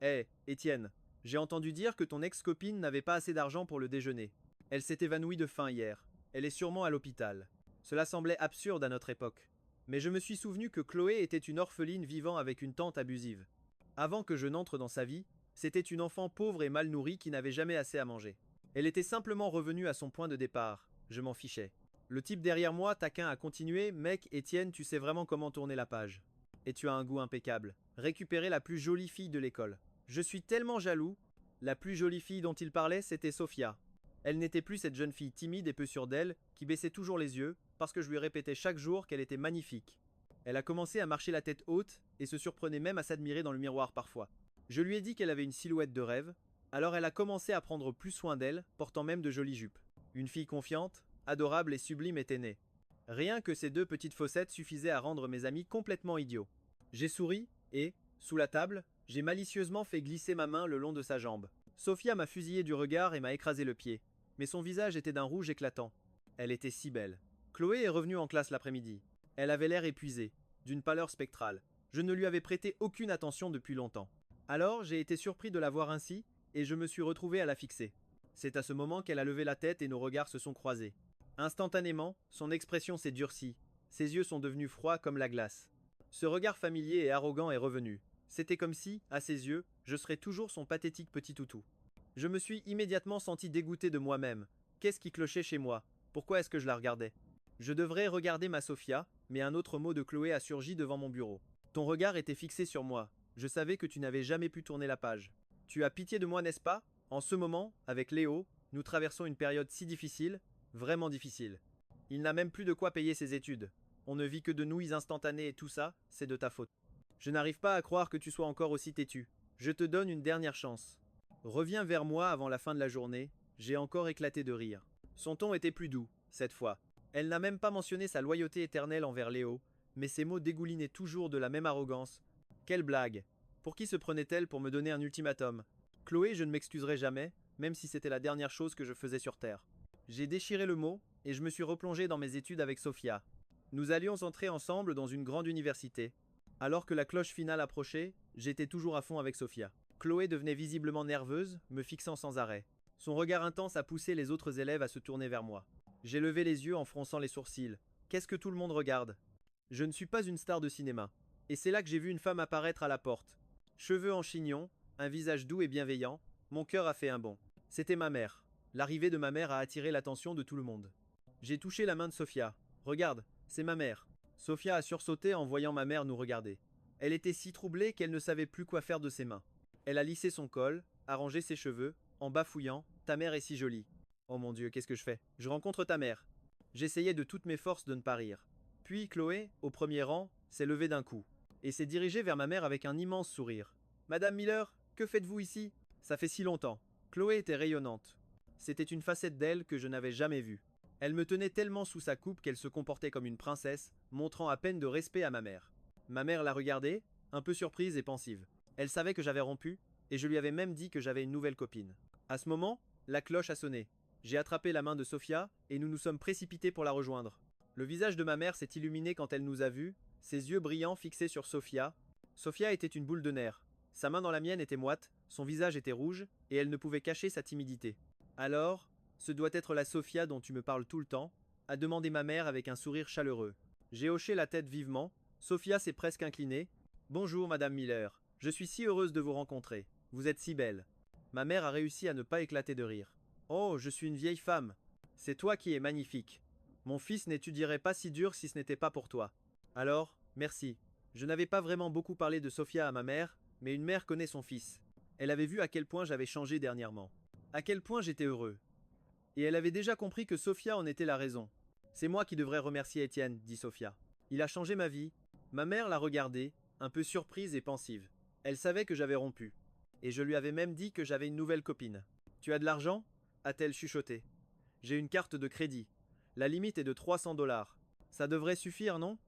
Hé, Étienne, j'ai entendu dire que ton ex-copine n'avait pas assez d'argent pour le déjeuner. Elle s'est évanouie de faim hier. Elle est sûrement à l'hôpital. Cela semblait absurde à notre époque. Mais je me suis souvenu que Chloé était une orpheline vivant avec une tante abusive. Avant que je n'entre dans sa vie, c'était une enfant pauvre et mal nourrie qui n'avait jamais assez à manger. Elle était simplement revenue à son point de départ. Je m'en fichais. Le type derrière moi, taquin, a continué. Mec, Étienne, tu sais vraiment comment tourner la page. Et tu as un goût impeccable. Récupérer la plus jolie fille de l'école. Je suis tellement jaloux. La plus jolie fille dont il parlait, c'était Sophia. Elle n'était plus cette jeune fille timide et peu sûre d'elle, qui baissait toujours les yeux, parce que je lui répétais chaque jour qu'elle était magnifique. Elle a commencé à marcher la tête haute, et se surprenait même à s'admirer dans le miroir parfois. Je lui ai dit qu'elle avait une silhouette de rêve, alors elle a commencé à prendre plus soin d'elle, portant même de jolies jupes. Une fille confiante, adorable et sublime était née. Rien que ces 2 petites fossettes suffisaient à rendre mes amis complètement idiots. J'ai souri, et, sous la table, j'ai malicieusement fait glisser ma main le long de sa jambe. Sophia m'a fusillé du regard et m'a écrasé le pied. Mais son visage était d'un rouge éclatant. Elle était si belle. Chloé est revenue en classe l'après-midi. Elle avait l'air épuisée, d'une pâleur spectrale. Je ne lui avais prêté aucune attention depuis longtemps. Alors j'ai été surpris de la voir ainsi, et je me suis retrouvé à la fixer. C'est à ce moment qu'elle a levé la tête et nos regards se sont croisés. Instantanément, son expression s'est durcie. Ses yeux sont devenus froids comme la glace. Ce regard familier et arrogant est revenu. C'était comme si, à ses yeux, je serais toujours son pathétique petit toutou. Je me suis immédiatement senti dégoûté de moi-même. Qu'est-ce qui clochait chez moi? Pourquoi est-ce que je la regardais? Je devrais regarder ma Sophia, mais un autre mot de Chloé a surgi devant mon bureau. Ton regard était fixé sur moi. Je savais que tu n'avais jamais pu tourner la page. Tu as pitié de moi, n'est-ce pas? En ce moment, avec Léo, nous traversons une période si difficile, vraiment difficile. Il n'a même plus de quoi payer ses études. On ne vit que de nouilles instantanées et tout ça, c'est de ta faute. Je n'arrive pas à croire que tu sois encore aussi têtu. Je te donne une dernière chance. Reviens vers moi avant la fin de la journée. J'ai encore éclaté de rire. Son ton était plus doux, cette fois. Elle n'a même pas mentionné sa loyauté éternelle envers Léo, mais ses mots dégoulinaient toujours de la même arrogance. Quelle blague! Pour qui se prenait-elle pour me donner un ultimatum? Chloé, je ne m'excuserai jamais, même si c'était la dernière chose que je faisais sur Terre. J'ai déchiré le mot, et je me suis replongé dans mes études avec Sophia. Nous allions entrer ensemble dans une grande université. Alors que la cloche finale approchait, j'étais toujours à fond avec Sophia. Chloé devenait visiblement nerveuse, me fixant sans arrêt. Son regard intense a poussé les autres élèves à se tourner vers moi. J'ai levé les yeux en fronçant les sourcils. Qu'est-ce que tout le monde regarde? Je ne suis pas une star de cinéma. Et c'est là que j'ai vu une femme apparaître à la porte. Cheveux en chignon, un visage doux et bienveillant, mon cœur a fait un bond. C'était ma mère. L'arrivée de ma mère a attiré l'attention de tout le monde. J'ai touché la main de Sophia. Regarde, c'est ma mère. Sophia a sursauté en voyant ma mère nous regarder. Elle était si troublée qu'elle ne savait plus quoi faire de ses mains. Elle a lissé son col, arrangé ses cheveux, en bafouillant: Ta mère est si jolie. Oh mon Dieu, qu'est-ce que je fais? Je rencontre ta mère. J'essayais de toutes mes forces de ne pas rire. Puis Chloé, au premier rang, s'est levée d'un coup et s'est dirigée vers ma mère avec un immense sourire. Madame Miller, que faites-vous ici? Ça fait si longtemps. Chloé était rayonnante. C'était une facette d'elle que je n'avais jamais vue. Elle me tenait tellement sous sa coupe qu'elle se comportait comme une princesse, montrant à peine de respect à ma mère. Ma mère la regardait, un peu surprise et pensive. Elle savait que j'avais rompu, et je lui avais même dit que j'avais une nouvelle copine. À ce moment, la cloche a sonné. J'ai attrapé la main de Sophia, et nous nous sommes précipités pour la rejoindre. Le visage de ma mère s'est illuminé quand elle nous a vus, ses yeux brillants fixés sur Sophia. Sophia était une boule de nerfs. Sa main dans la mienne était moite, son visage était rouge, et elle ne pouvait cacher sa timidité. Alors, ce doit être la Sophia dont tu me parles tout le temps, a demandé ma mère avec un sourire chaleureux. J'ai hoché la tête vivement. Sophia s'est presque inclinée. Bonjour, Madame Miller. Je suis si heureuse de vous rencontrer. Vous êtes si belle. Ma mère a réussi à ne pas éclater de rire. Oh, je suis une vieille femme. C'est toi qui es magnifique. Mon fils n'étudierait pas si dur si ce n'était pas pour toi. Alors, merci. Je n'avais pas vraiment beaucoup parlé de Sophia à ma mère, mais une mère connaît son fils. Elle avait vu à quel point j'avais changé dernièrement. À quel point j'étais heureux. Et elle avait déjà compris que Sophia en était la raison. C'est moi qui devrais remercier Étienne, dit Sophia. Il a changé ma vie. Ma mère l'a regardée, un peu surprise et pensive. Elle savait que j'avais rompu. Et je lui avais même dit que j'avais une nouvelle copine. Tu as de l'argent? A-t-elle chuchoté. J'ai une carte de crédit. La limite est de 300 dollars. Ça devrait suffire, non?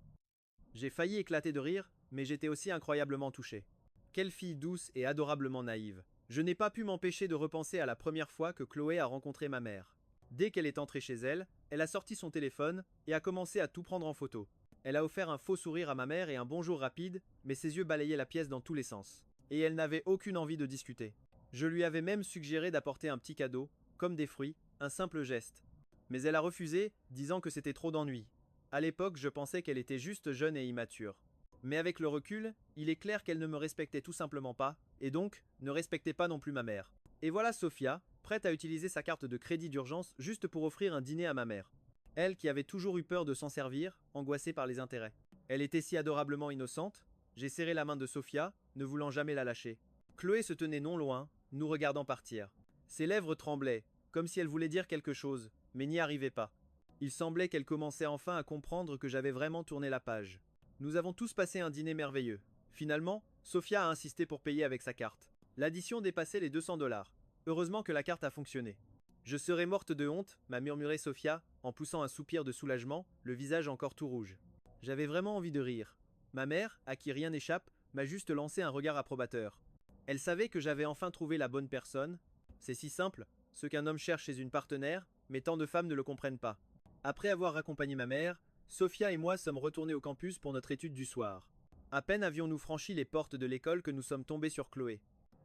J'ai failli éclater de rire, mais j'étais aussi incroyablement touché. Quelle fille douce et adorablement naïve. Je n'ai pas pu m'empêcher de repenser à la première fois que Chloé a rencontré ma mère. Dès qu'elle est entrée chez elle, elle a sorti son téléphone et a commencé à tout prendre en photo. Elle a offert un faux sourire à ma mère et un bonjour rapide, mais ses yeux balayaient la pièce dans tous les sens. Et elle n'avait aucune envie de discuter. Je lui avais même suggéré d'apporter un petit cadeau, comme des fruits, un simple geste. Mais elle a refusé, disant que c'était trop d'ennui. À l'époque, je pensais qu'elle était juste jeune et immature. Mais avec le recul, il est clair qu'elle ne me respectait tout simplement pas, et donc ne respectait pas non plus ma mère. Et voilà Sophia, prête à utiliser sa carte de crédit d'urgence juste pour offrir un dîner à ma mère. Elle qui avait toujours eu peur de s'en servir, angoissée par les intérêts. Elle était si adorablement innocente. J'ai serré la main de Sophia, ne voulant jamais la lâcher. Chloé se tenait non loin, nous regardant partir. Ses lèvres tremblaient, comme si elle voulait dire quelque chose, mais n'y arrivait pas. Il semblait qu'elle commençait enfin à comprendre que j'avais vraiment tourné la page. Nous avons tous passé un dîner merveilleux. Finalement, Sophia a insisté pour payer avec sa carte. L'addition dépassait les 200 dollars. Heureusement que la carte a fonctionné. Je serais morte de honte, m'a murmuré Sophia, en poussant un soupir de soulagement, le visage encore tout rouge. J'avais vraiment envie de rire. Ma mère, à qui rien n'échappe, m'a juste lancé un regard approbateur. Elle savait que j'avais enfin trouvé la bonne personne. C'est si simple, ce qu'un homme cherche chez une partenaire, mais tant de femmes ne le comprennent pas. Après avoir accompagné ma mère, Sophia et moi sommes retournés au campus pour notre étude du soir. À peine avions-nous franchi les portes de l'école que nous sommes tombés sur Chloé.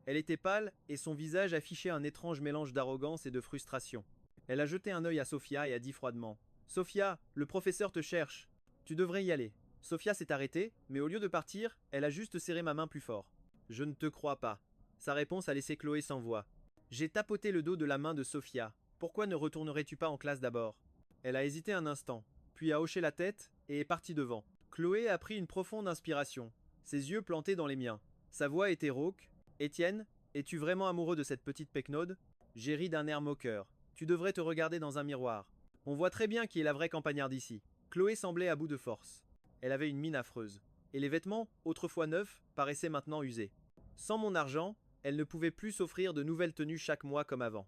Elle était pâle et son visage affichait un étrange mélange d'arrogance et de frustration. Elle a jeté un œil à Sophia et a dit froidement: Sophia, le professeur te cherche. Tu devrais y aller. Sophia s'est arrêtée, mais au lieu de partir, elle a juste serré ma main plus fort. Je ne te crois pas. Sa réponse a laissé Chloé sans voix. J'ai tapoté le dos de la main de Sophia. Pourquoi ne retournerais-tu pas en classe d'abord? Elle a hésité un instant, puis a hoché la tête et est partie devant. Chloé a pris une profonde inspiration, ses yeux plantés dans les miens. Sa voix était rauque. Étienne, es-tu vraiment amoureux de cette petite pecnode? J'ai ri d'un air moqueur. Tu devrais te regarder dans un miroir. On voit très bien qui est la vraie campagnarde ici. Chloé semblait à bout de force. Elle avait une mine affreuse. Et les vêtements, autrefois neufs, paraissaient maintenant usés. Sans mon argent, elle ne pouvait plus s'offrir de nouvelles tenues chaque mois comme avant.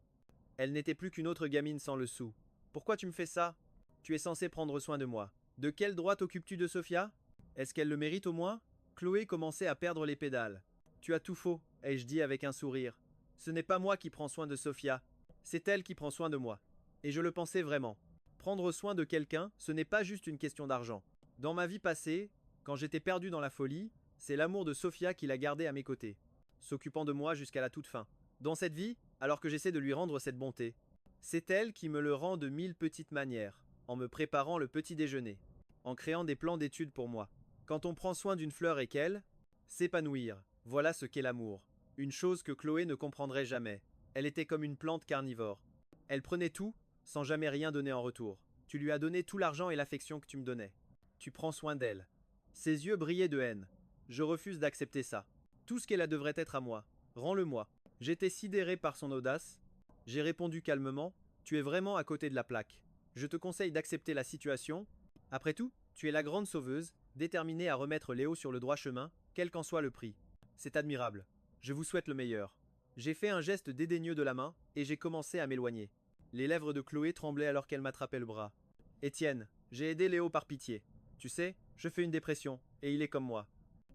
Elle n'était plus qu'une autre gamine sans le sou. Pourquoi tu me fais ça? Tu es censé prendre soin de moi. De quel droit t'occupes-tu de Sophia? Est-ce qu'elle le mérite au moins? Chloé commençait à perdre les pédales. Tu as tout faux, ai-je dit avec un sourire. Ce n'est pas moi qui prends soin de Sophia, c'est elle qui prend soin de moi. Et je le pensais vraiment. Prendre soin de quelqu'un, ce n'est pas juste une question d'argent. Dans ma vie passée, quand j'étais perdu dans la folie, c'est l'amour de Sophia qui l'a gardé à mes côtés, s'occupant de moi jusqu'à la toute fin. Dans cette vie, alors que j'essaie de lui rendre cette bonté, c'est elle qui me le rend de 1000 petites manières, en me préparant le petit déjeuner, en créant des plans d'études pour moi. Quand on prend soin d'une fleur et qu'elle s'épanouir, voilà ce qu'est l'amour. Une chose que Chloé ne comprendrait jamais. Elle était comme une plante carnivore. Elle prenait tout, sans jamais rien donner en retour. Tu lui as donné tout l'argent et l'affection que tu me donnais. tu prends soin d'elle. Ses yeux brillaient de haine. Je refuse d'accepter ça. Tout ce qu'elle a devrait être à moi. Rends-le-moi. J'étais sidéré par son audace. J'ai répondu calmement, tu es vraiment à côté de la plaque. Je te conseille d'accepter la situation. Après tout, tu es la grande sauveuse, déterminée à remettre Léo sur le droit chemin, quel qu'en soit le prix. C'est admirable. Je vous souhaite le meilleur. J'ai fait un geste dédaigneux de la main, et j'ai commencé à m'éloigner. Les lèvres de Chloé tremblaient alors qu'elle m'attrapait le bras. Étienne, j'ai aidé Léo par pitié. Tu sais, je fais une dépression, et il est comme moi.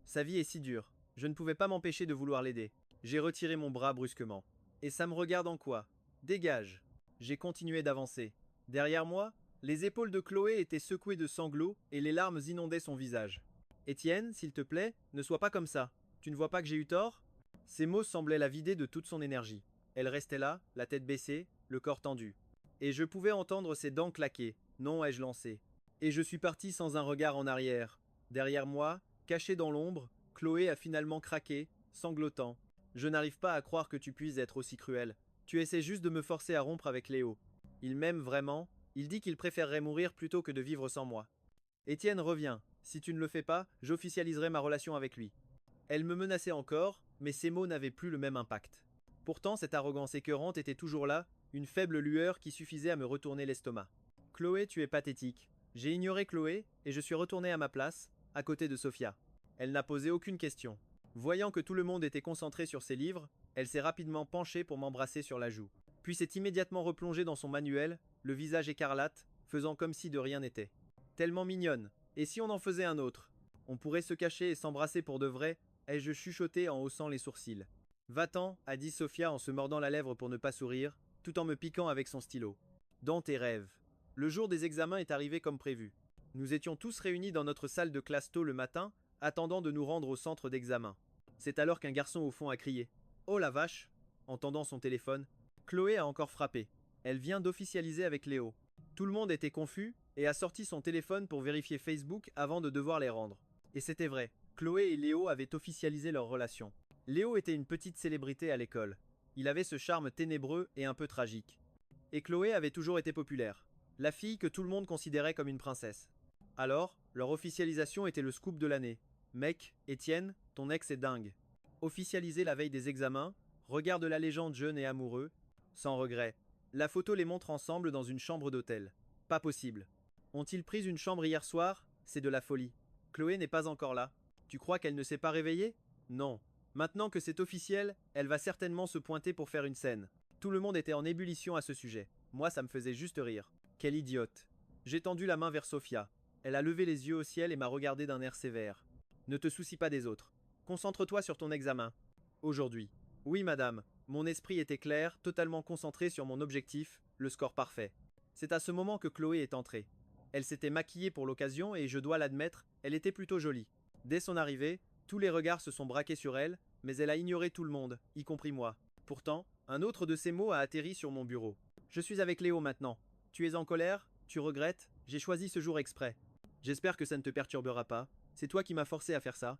Sa vie est si dure. Je ne pouvais pas m'empêcher de vouloir l'aider. J'ai retiré mon bras brusquement. Et ça me regarde en quoi? Dégage. J'ai continué d'avancer. Derrière moi, les épaules de Chloé étaient secouées de sanglots et les larmes inondaient son visage. Étienne, s'il te plaît, ne sois pas comme ça. Tu ne vois pas que j'ai eu tort? Ces mots semblaient la vider de toute son énergie. Elle restait là, la tête baissée, le corps tendu. Et je pouvais entendre ses dents claquer. Non, ai-je lancé. Et je suis parti sans un regard en arrière. Derrière moi, caché dans l'ombre, Chloé a finalement craqué, sanglotant. Je n'arrive pas à croire que tu puisses être aussi cruel. Tu essaies juste de me forcer à rompre avec Léo. Il m'aime vraiment, il dit qu'il préférerait mourir plutôt que de vivre sans moi. Étienne, reviens. Si tu ne le fais pas, j'officialiserai ma relation avec lui. Elle me menaçait encore, mais ces mots n'avaient plus le même impact. Pourtant, cette arrogance écœurante était toujours là, une faible lueur qui suffisait à me retourner l'estomac. Chloé, tu es pathétique. J'ai ignoré Chloé, et je suis retourné à ma place, à côté de Sophia. Elle n'a posé aucune question. Voyant que tout le monde était concentré sur ses livres, elle s'est rapidement penchée pour m'embrasser sur la joue. Puis s'est immédiatement replongée dans son manuel, le visage écarlate, faisant comme si de rien n'était. Tellement mignonne. Et si on en faisait un autre? On pourrait se cacher et s'embrasser pour de vrai, ai-je chuchoté en haussant les sourcils. Va-t'en, a dit Sophia en se mordant la lèvre pour ne pas sourire, tout en me piquant avec son stylo. Dans tes rêves. Le jour des examens est arrivé comme prévu. Nous étions tous réunis dans notre salle de classe tôt le matin, attendant de nous rendre au centre d'examen. C'est alors qu'un garçon au fond a crié « Oh la vache !» Entendant son téléphone, Chloé a encore frappé. Elle vient d'officialiser avec Léo. Tout le monde était confus et a sorti son téléphone pour vérifier Facebook avant de devoir les rendre. Et c'était vrai, Chloé et Léo avaient officialisé leur relation. Léo était une petite célébrité à l'école. Il avait ce charme ténébreux et un peu tragique. Et Chloé avait toujours été populaire. La fille que tout le monde considérait comme une princesse. Alors, leur officialisation était le scoop de l'année. Mec, Étienne, ton ex est dingue. Officialisé la veille des examens, regarde la légende jeune et amoureux, sans regret. La photo les montre ensemble dans une chambre d'hôtel. Pas possible. Ont-ils pris une chambre hier soir? C'est de la folie. Chloé n'est pas encore là. Tu crois qu'elle ne s'est pas réveillée? Non. Maintenant que c'est officiel, elle va certainement se pointer pour faire une scène. Tout le monde était en ébullition à ce sujet. Moi, ça me faisait juste rire. Quelle idiote. J'ai tendu la main vers Sophia. Elle a levé les yeux au ciel et m'a regardé d'un air sévère. Ne te soucie pas des autres. Concentre-toi sur ton examen. Aujourd'hui. Oui, madame. Mon esprit était clair, totalement concentré sur mon objectif, le score parfait. C'est à ce moment que Chloé est entrée. Elle s'était maquillée pour l'occasion et je dois l'admettre, elle était plutôt jolie. Dès son arrivée, tous les regards se sont braqués sur elle, mais elle a ignoré tout le monde, y compris moi. Pourtant, un autre de ses mots a atterri sur mon bureau. Je suis avec Léo maintenant. Tu es en colère? Tu regrettes? J'ai choisi ce jour exprès. J'espère que ça ne te perturbera pas. C'est toi qui m'as forcé à faire ça.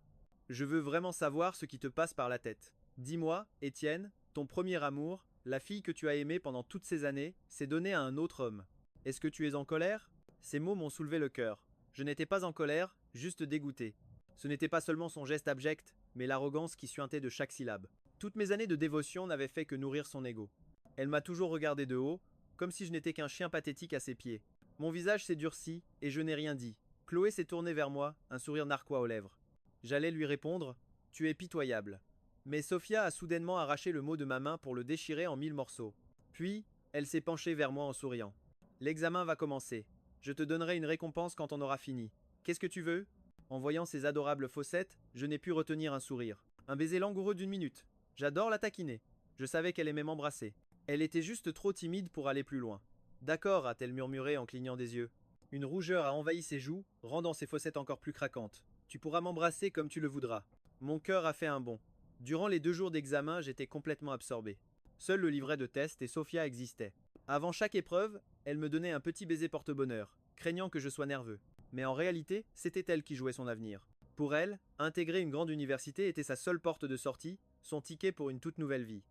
Je veux vraiment savoir ce qui te passe par la tête. Dis-moi, Étienne, ton premier amour, la fille que tu as aimée pendant toutes ces années, s'est donnée à un autre homme. Est-ce que tu es en colère? Ces mots m'ont soulevé le cœur. Je n'étais pas en colère, juste dégoûté. Ce n'était pas seulement son geste abject, mais l'arrogance qui suintait de chaque syllabe. Toutes mes années de dévotion n'avaient fait que nourrir son ego. Elle m'a toujours regardé de haut, comme si je n'étais qu'un chien pathétique à ses pieds. Mon visage s'est durci, et je n'ai rien dit. Chloé s'est tournée vers moi, un sourire narquois aux lèvres. J'allais lui répondre « Tu es pitoyable ». Mais Sophia a soudainement arraché le mot de ma main pour le déchirer en 1000 morceaux. Puis, elle s'est penchée vers moi en souriant. L'examen va commencer. Je te donnerai une récompense quand on aura fini. Qu'est-ce que tu veux? En voyant ces adorables fossettes, je n'ai pu retenir un sourire. Un baiser langoureux d'1 minute. J'adore la taquiner. Je savais qu'elle aimait m'embrasser. Elle était juste trop timide pour aller plus loin. D'accord, a-t-elle murmuré en clignant des yeux. Une rougeur a envahi ses joues, rendant ses fossettes encore plus craquantes. Tu pourras m'embrasser comme tu le voudras. Mon cœur a fait un bond. Durant les 2 jours d'examen, j'étais complètement absorbé. Seul le livret de test et Sophia existaient. Avant chaque épreuve, elle me donnait un petit baiser porte-bonheur, craignant que je sois nerveux. Mais en réalité, c'était elle qui jouait son avenir. Pour elle, intégrer une grande université était sa seule porte de sortie, son ticket pour une toute nouvelle vie.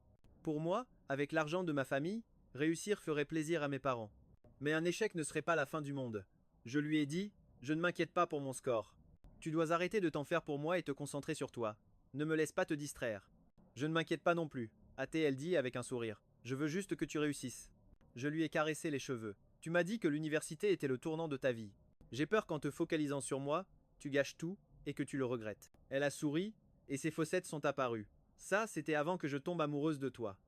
Pour moi, avec l'argent de ma famille, réussir ferait plaisir à mes parents. Mais un échec ne serait pas la fin du monde. Je lui ai dit Je ne m'inquiète pas pour mon score. Tu dois arrêter de t'en faire pour moi et te concentrer sur toi. Ne me laisse pas te distraire. Je ne m'inquiète pas non plus, a-t-elle dit avec un sourire. Je veux juste que tu réussisses. Je lui ai caressé les cheveux. Tu m'as dit que l'université était le tournant de ta vie. J'ai peur qu'en te focalisant sur moi, tu gâches tout et que tu le regrettes. Elle a souri et ses fossettes sont apparues. Ça, c'était avant que je tombe amoureuse de toi.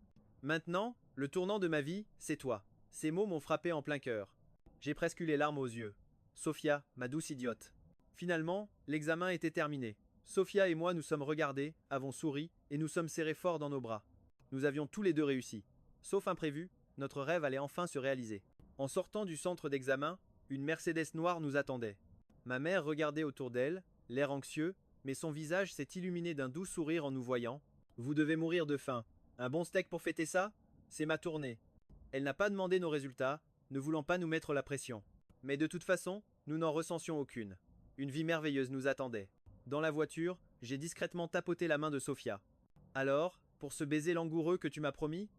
Maintenant, le tournant de ma vie, c'est toi. Ces mots m'ont frappé en plein cœur. J'ai presque eu les larmes aux yeux. Sophia, ma douce idiote. Finalement, l'examen était terminé. Sophia et moi nous sommes regardés, avons souri, et nous sommes serrés fort dans nos bras. Nous avions tous les deux réussi. Sauf imprévu, notre rêve allait enfin se réaliser. En sortant du centre d'examen, une Mercedes noire nous attendait. Ma mère regardait autour d'elle, l'air anxieux, mais son visage s'est illuminé d'un doux sourire en nous voyant. Vous devez mourir de faim. Un bon steak pour fêter ça? C'est ma tournée. Elle n'a pas demandé nos résultats, ne voulant pas nous mettre la pression. Mais de toute façon, nous n'en recensions aucune. Une vie merveilleuse nous attendait. Dans la voiture, j'ai discrètement tapoté la main de Sophia. Alors, pour ce baiser langoureux que tu m'as promis?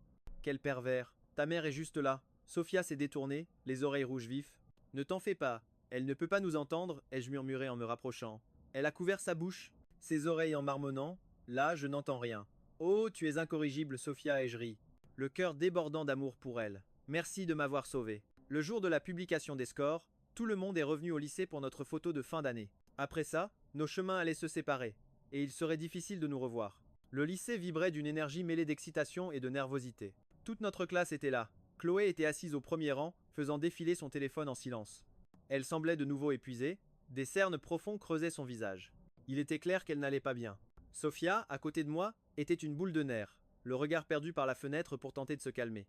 Quel pervers. Ta mère est juste là. Sophia s'est détournée, les oreilles rouges vifs. Ne t'en fais pas. Elle ne peut pas nous entendre, ai-je murmuré en me rapprochant. Elle a couvert sa bouche, ses oreilles en marmonnant. Là, je n'entends rien. Oh, tu es incorrigible, Sophia, ai-je ri, le cœur débordant d'amour pour elle. Merci de m'avoir sauvé. Le jour de la publication des scores, tout le monde est revenu au lycée pour notre photo de fin d'année. Après ça, nos chemins allaient se séparer, et il serait difficile de nous revoir. Le lycée vibrait d'une énergie mêlée d'excitation et de nervosité. Toute notre classe était là. Chloé était assise au premier rang, faisant défiler son téléphone en silence. Elle semblait de nouveau épuisée, des cernes profonds creusaient son visage. Il était clair qu'elle n'allait pas bien. Sophia, à côté de moi, était une boule de nerfs, le regard perdu par la fenêtre pour tenter de se calmer.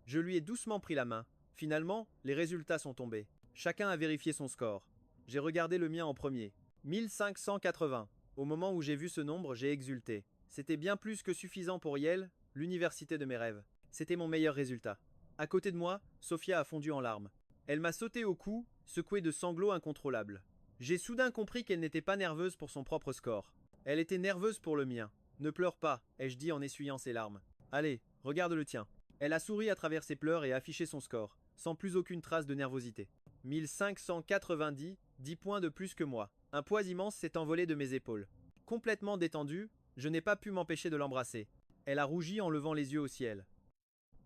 Je lui ai doucement pris la main. Finalement, les résultats sont tombés. Chacun a vérifié son score. J'ai regardé le mien en premier. 1580. Au moment où j'ai vu ce nombre, j'ai exulté. C'était bien plus que suffisant pour Yale, l'université de mes rêves. C'était mon meilleur résultat. À côté de moi, Sophia a fondu en larmes. Elle m'a sauté au cou, secouée de sanglots incontrôlables. J'ai soudain compris qu'elle n'était pas nerveuse pour son propre score. Elle était nerveuse pour le mien. Ne pleure pas, ai-je dit en essuyant ses larmes. Allez, regarde le tien. Elle a souri à travers ses pleurs et affiché son score, sans plus aucune trace de nervosité. 1590, 10 points de plus que moi. Un poids immense s'est envolé de mes épaules. Complètement détendue, je n'ai pas pu m'empêcher de l'embrasser. Elle a rougi en levant les yeux au ciel.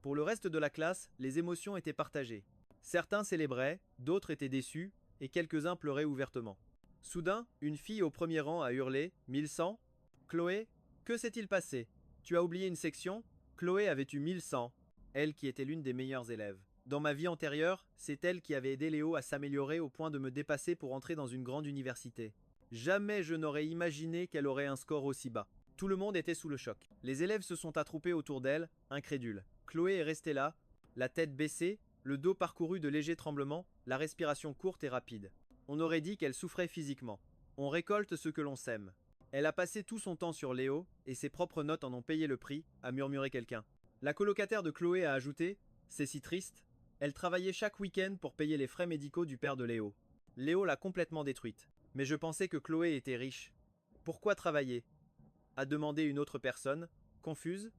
Pour le reste de la classe, les émotions étaient partagées. Certains célébraient, d'autres étaient déçus, et quelques-uns pleuraient ouvertement. Soudain, une fille au premier rang a hurlé « 1100 ?»« Chloé, que s'est-il passé? Tu as oublié une section ?» Chloé avait eu 1100, elle qui était l'une des meilleures élèves. Dans ma vie antérieure, c'est elle qui avait aidé Léo à s'améliorer au point de me dépasser pour entrer dans une grande université. Jamais je n'aurais imaginé qu'elle aurait un score aussi bas. Tout le monde était sous le choc. Les élèves se sont attroupés autour d'elle, incrédules. Chloé est restée là, la tête baissée, le dos parcouru de légers tremblements, la respiration courte et rapide. On aurait dit qu'elle souffrait physiquement. On récolte ce que l'on sème. Elle a passé tout son temps sur Léo, et ses propres notes en ont payé le prix, a murmuré quelqu'un. La colocataire de Chloé a ajouté « C'est si triste ». Elle travaillait chaque week-end pour payer les frais médicaux du père de Léo. Léo l'a complètement détruite. Mais je pensais que Chloé était riche. Pourquoi travailler? A demandé une autre personne, confuse.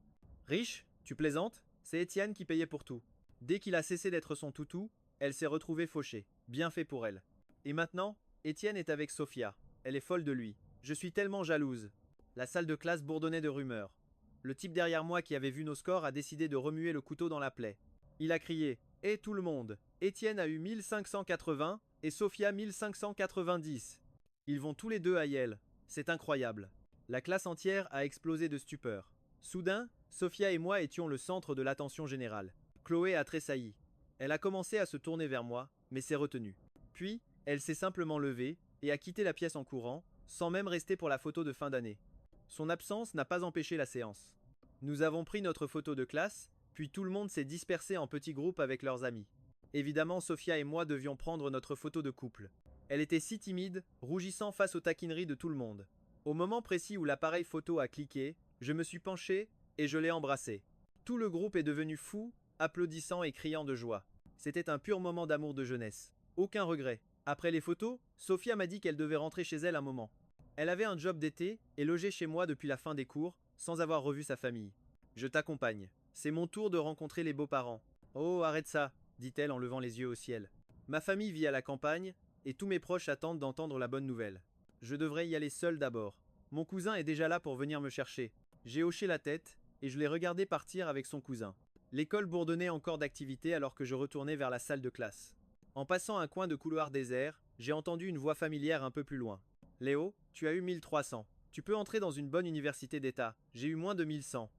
Riche? Tu plaisantes? C'est Étienne qui payait pour tout. Dès qu'il a cessé d'être son toutou, elle s'est retrouvée fauchée. Bien fait pour elle. Et maintenant, Étienne est avec Sophia. Elle est folle de lui. Je suis tellement jalouse. La salle de classe bourdonnait de rumeurs. Le type derrière moi qui avait vu nos scores a décidé de remuer le couteau dans la plaie. Il a crié « Eh tout le monde! Étienne a eu 1580 et Sophia 1590. Ils vont tous les deux à Yale. C'est incroyable. » La classe entière a explosé de stupeur. Soudain, Sophia et moi étions le centre de l'attention générale. Chloé a tressailli. Elle a commencé à se tourner vers moi, mais s'est retenue. Puis, elle s'est simplement levée et a quitté la pièce en courant, sans même rester pour la photo de fin d'année. Son absence n'a pas empêché la séance. Nous avons pris notre photo de classe, puis tout le monde s'est dispersé en petits groupes avec leurs amis. Évidemment, Sophia et moi devions prendre notre photo de couple. Elle était si timide, rougissant face aux taquineries de tout le monde. Au moment précis où l'appareil photo a cliqué, je me suis penché et je l'ai embrassée. Tout le groupe est devenu fou, applaudissant et criant de joie. C'était un pur moment d'amour de jeunesse. Aucun regret. Après les photos, Sophia m'a dit qu'elle devait rentrer chez elle un moment. Elle avait un job d'été et logeait chez moi depuis la fin des cours, sans avoir revu sa famille. Je t'accompagne. C'est mon tour de rencontrer les beaux-parents. Oh, arrête ça, dit-elle en levant les yeux au ciel. Ma famille vit à la campagne, et tous mes proches attendent d'entendre la bonne nouvelle. Je devrais y aller seul d'abord. Mon cousin est déjà là pour venir me chercher. J'ai hoché la tête, et je l'ai regardé partir avec son cousin. L'école bourdonnait encore d'activité alors que je retournais vers la salle de classe. En passant un coin de couloir désert, j'ai entendu une voix familière un peu plus loin. Léo, tu as eu 1300. Tu peux entrer dans une bonne université d'État. J'ai eu moins de 1100.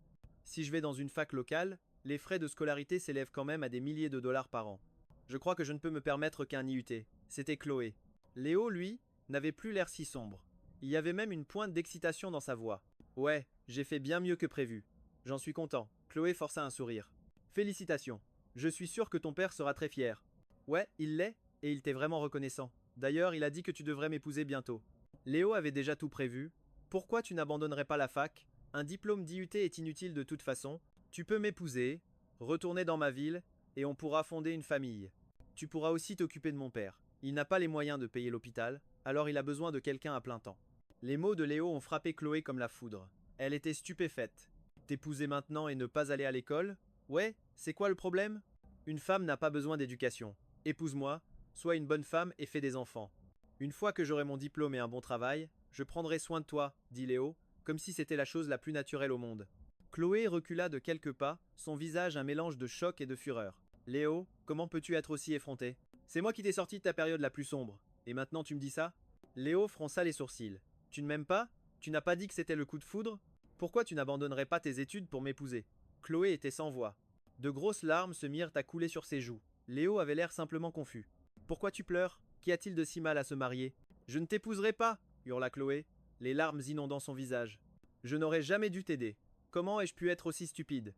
Si je vais dans une fac locale, les frais de scolarité s'élèvent quand même à des milliers de dollars par an. Je crois que je ne peux me permettre qu'un IUT. C'était Chloé. Léo, lui, n'avait plus l'air si sombre. Il y avait même une pointe d'excitation dans sa voix. Ouais, j'ai fait bien mieux que prévu. J'en suis content. Chloé força un sourire. Félicitations. Je suis sûr que ton père sera très fier. Ouais, il l'est, et il t'est vraiment reconnaissant. D'ailleurs, il a dit que tu devrais m'épouser bientôt. Léo avait déjà tout prévu. Pourquoi tu n'abandonnerais pas la fac? Un diplôme d'IUT est inutile de toute façon. Tu peux m'épouser, retourner dans ma ville, et on pourra fonder une famille. Tu pourras aussi t'occuper de mon père. Il n'a pas les moyens de payer l'hôpital, alors il a besoin de quelqu'un à plein temps. Les mots de Léo ont frappé Chloé comme la foudre. Elle était stupéfaite. T'épouser maintenant et ne pas aller à l'école? Ouais, c'est quoi le problème? Une femme n'a pas besoin d'éducation. Épouse-moi, sois une bonne femme et fais des enfants. Une fois que j'aurai mon diplôme et un bon travail, je prendrai soin de toi, dit Léo, comme si c'était la chose la plus naturelle au monde. Chloé recula de quelques pas, son visage un mélange de choc et de fureur. Léo, comment peux-tu être aussi effronté? C'est moi qui t'ai sorti de ta période la plus sombre. Et maintenant tu me dis ça? Léo fronça les sourcils. Tu ne m'aimes pas? Tu n'as pas dit que c'était le coup de foudre? Pourquoi tu n'abandonnerais pas tes études pour m'épouser? Chloé était sans voix. De grosses larmes se mirent à couler sur ses joues. Léo avait l'air simplement confus. Pourquoi tu pleures? Qu'y a-t-il de si mal à se marier? Je ne t'épouserai pas, hurla Chloé, les larmes inondant son visage. Je n'aurais jamais dû t'aider. Comment ai-je pu être aussi stupide?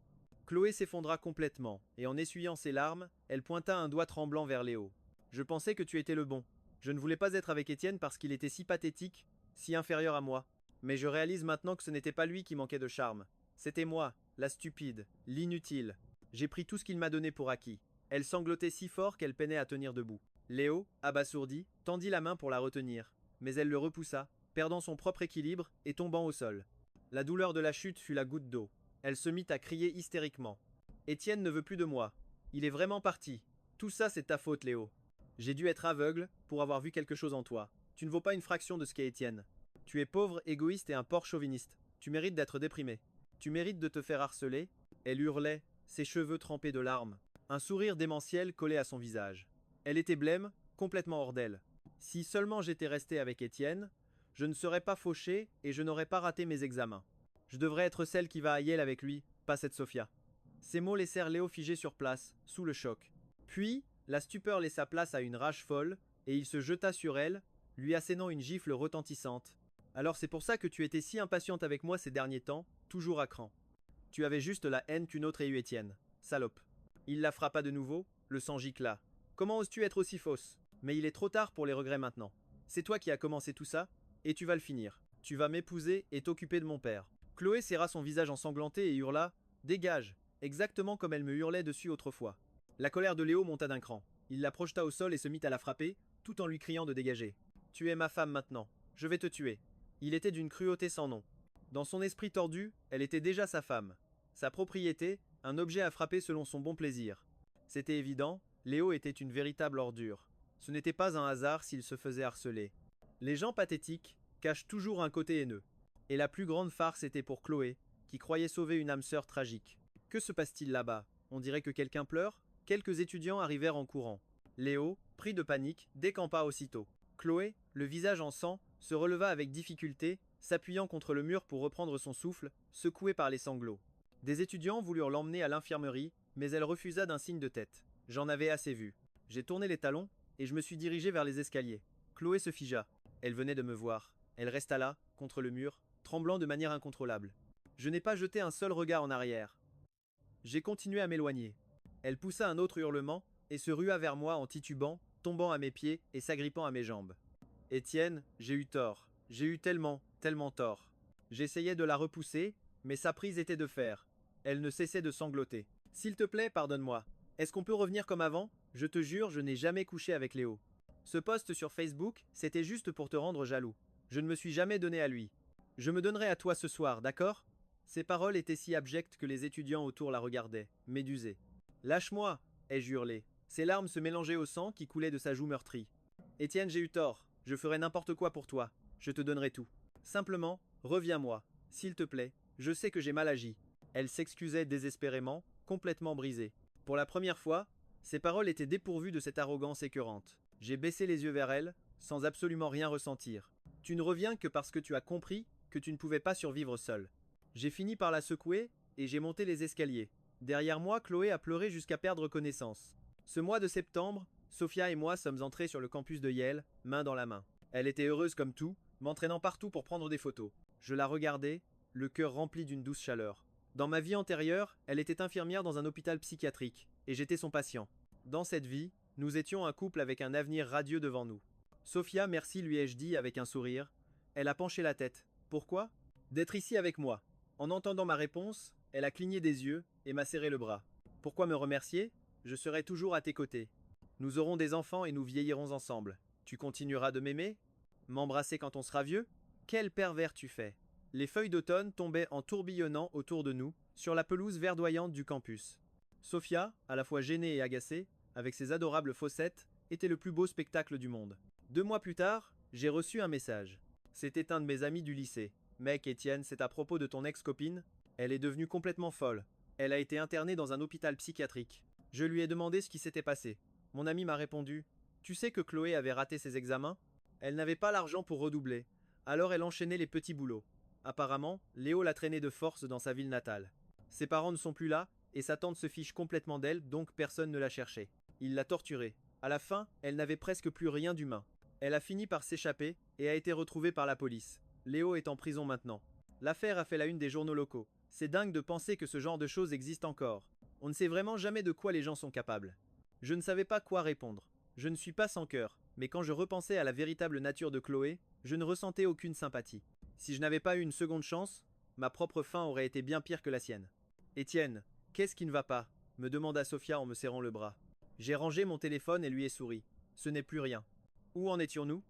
Chloé s'effondra complètement, et en essuyant ses larmes, elle pointa un doigt tremblant vers Léo. Je pensais que tu étais le bon. Je ne voulais pas être avec Étienne parce qu'il était si pathétique, si inférieur à moi. Mais je réalise maintenant que ce n'était pas lui qui manquait de charme. C'était moi, la stupide, l'inutile. J'ai pris tout ce qu'il m'a donné pour acquis. Elle sanglotait si fort qu'elle peinait à tenir debout. Léo, abasourdi, tendit la main pour la retenir, mais elle le repoussa, perdant son propre équilibre et tombant au sol. La douleur de la chute fut la goutte d'eau. Elle se mit à crier hystériquement. Étienne ne veut plus de moi. Il est vraiment parti. Tout ça, c'est ta faute, Léo. J'ai dû être aveugle pour avoir vu quelque chose en toi. Tu ne vaux pas une fraction de ce qu'est Étienne. Tu es pauvre, égoïste et un porc chauviniste. Tu mérites d'être déprimé. Tu mérites de te faire harceler. Elle hurlait, ses cheveux trempés de larmes. Un sourire démentiel collait à son visage. Elle était blême, complètement hors d'elle. Si seulement j'étais resté avec Étienne, je ne serais pas fauché et je n'aurais pas raté mes examens. Je devrais être celle qui va à Yale avec lui, pas cette Sophia. Ces mots laissèrent Léo figé sur place, sous le choc. Puis, la stupeur laissa place à une rage folle, et il se jeta sur elle, lui assénant une gifle retentissante. Alors c'est pour ça que tu étais si impatiente avec moi ces derniers temps, toujours à cran. Tu avais juste la haine qu'une autre ait eue, Étienne. Salope. Il la frappa de nouveau, le sang gicla. Comment oses-tu être aussi fausse? Mais il est trop tard pour les regrets maintenant. C'est toi qui as commencé tout ça, et tu vas le finir. Tu vas m'épouser et t'occuper de mon père. Chloé serra son visage ensanglanté et hurla « Dégage !» exactement comme elle me hurlait dessus autrefois. La colère de Léo monta d'un cran. Il la projeta au sol et se mit à la frapper, tout en lui criant de dégager. « Tu es ma femme maintenant. Je vais te tuer. » Il était d'une cruauté sans nom. Dans son esprit tordu, elle était déjà sa femme. Sa propriété, un objet à frapper selon son bon plaisir. C'était évident, Léo était une véritable ordure. Ce n'était pas un hasard s'il se faisait harceler. Les gens pathétiques cachent toujours un côté haineux. Et la plus grande farce était pour Chloé, qui croyait sauver une âme sœur tragique. Que se passe-t-il là-bas? On dirait que quelqu'un pleure? Quelques étudiants arrivèrent en courant. Léo, pris de panique, décampa aussitôt. Chloé, le visage en sang, se releva avec difficulté, s'appuyant contre le mur pour reprendre son souffle, secouée par les sanglots. Des étudiants voulurent l'emmener à l'infirmerie, mais elle refusa d'un signe de tête. J'en avais assez vu. J'ai tourné les talons, et je me suis dirigé vers les escaliers. Chloé se figea. Elle venait de me voir. Elle resta là, contre le mur, tremblant de manière incontrôlable. Je n'ai pas jeté un seul regard en arrière. J'ai continué à m'éloigner. Elle poussa un autre hurlement, et se rua vers moi en titubant, tombant à mes pieds et s'agrippant à mes jambes. Étienne, j'ai eu tort. J'ai eu tellement tort. J'essayais de la repousser, mais sa prise était de fer. Elle ne cessait de sangloter. S'il te plaît, pardonne-moi. Est-ce qu'on peut revenir comme avant? Je te jure, je n'ai jamais couché avec Léo. Ce post sur Facebook, c'était juste pour te rendre jaloux. Je ne me suis jamais donné à lui. Je me donnerai à toi ce soir, d'accord? Ces paroles étaient si abjectes que les étudiants autour la regardaient, médusés. Lâche-moi, ai-je hurlé. Ses larmes se mélangeaient au sang qui coulait de sa joue meurtrie. Étienne, j'ai eu tort. Je ferai n'importe quoi pour toi. Je te donnerai tout. Simplement, reviens-moi. S'il te plaît. Je sais que j'ai mal agi. Elle s'excusait désespérément, complètement brisée. Pour la première fois, ses paroles étaient dépourvues de cette arrogance écœurante. J'ai baissé les yeux vers elle, sans absolument rien ressentir. Tu ne reviens que parce que tu as compris que tu ne pouvais pas survivre seul. J'ai fini par la secouer et j'ai monté les escaliers. Derrière moi, Chloé a pleuré jusqu'à perdre connaissance. Ce mois de septembre, Sophia et moi sommes entrés sur le campus de Yale, main dans la main. Elle était heureuse comme tout, m'entraînant partout pour prendre des photos. Je la regardais, le cœur rempli d'une douce chaleur. Dans ma vie antérieure, elle était infirmière dans un hôpital psychiatrique, et j'étais son patient. Dans cette vie, nous étions un couple avec un avenir radieux devant nous. Sophia, merci, lui ai-je dit avec un sourire. Elle a penché la tête. Pourquoi? D'être ici avec moi. En entendant ma réponse, elle a cligné des yeux et m'a serré le bras. Pourquoi me remercier? Je serai toujours à tes côtés. Nous aurons des enfants et nous vieillirons ensemble. Tu continueras de m'aimer? M'embrasser quand on sera vieux? Quel pervers tu fais! Les feuilles d'automne tombaient en tourbillonnant autour de nous, sur la pelouse verdoyante du campus. Sophia, à la fois gênée et agacée, avec ses adorables fossettes, était le plus beau spectacle du monde. 2 mois plus tard, j'ai reçu un message. C'était un de mes amis du lycée. Mec, Étienne, c'est à propos de ton ex-copine. Elle est devenue complètement folle. Elle a été internée dans un hôpital psychiatrique. Je lui ai demandé ce qui s'était passé. Mon ami m'a répondu: Tu sais que Chloé avait raté ses examens? Elle n'avait pas l'argent pour redoubler. Alors elle enchaînait les petits boulots. Apparemment, Léo l'a traînée de force dans sa ville natale. Ses parents ne sont plus là, et sa tante se fiche complètement d'elle, donc personne ne l'a cherchée. Il l'a torturée. À la fin, elle n'avait presque plus rien d'humain. Elle a fini par s'échapper et a été retrouvée par la police. Léo est en prison maintenant. L'affaire a fait la une des journaux locaux. C'est dingue de penser que ce genre de choses existe encore. On ne sait vraiment jamais de quoi les gens sont capables. Je ne savais pas quoi répondre. Je ne suis pas sans cœur, mais quand je repensais à la véritable nature de Chloé, je ne ressentais aucune sympathie. Si je n'avais pas eu une seconde chance, ma propre fin aurait été bien pire que la sienne. Étienne, qu'est-ce qui ne va pas? Me demanda Sophia en me serrant le bras. J'ai rangé mon téléphone et lui ai souri. Ce n'est plus rien. Où en étions-nous?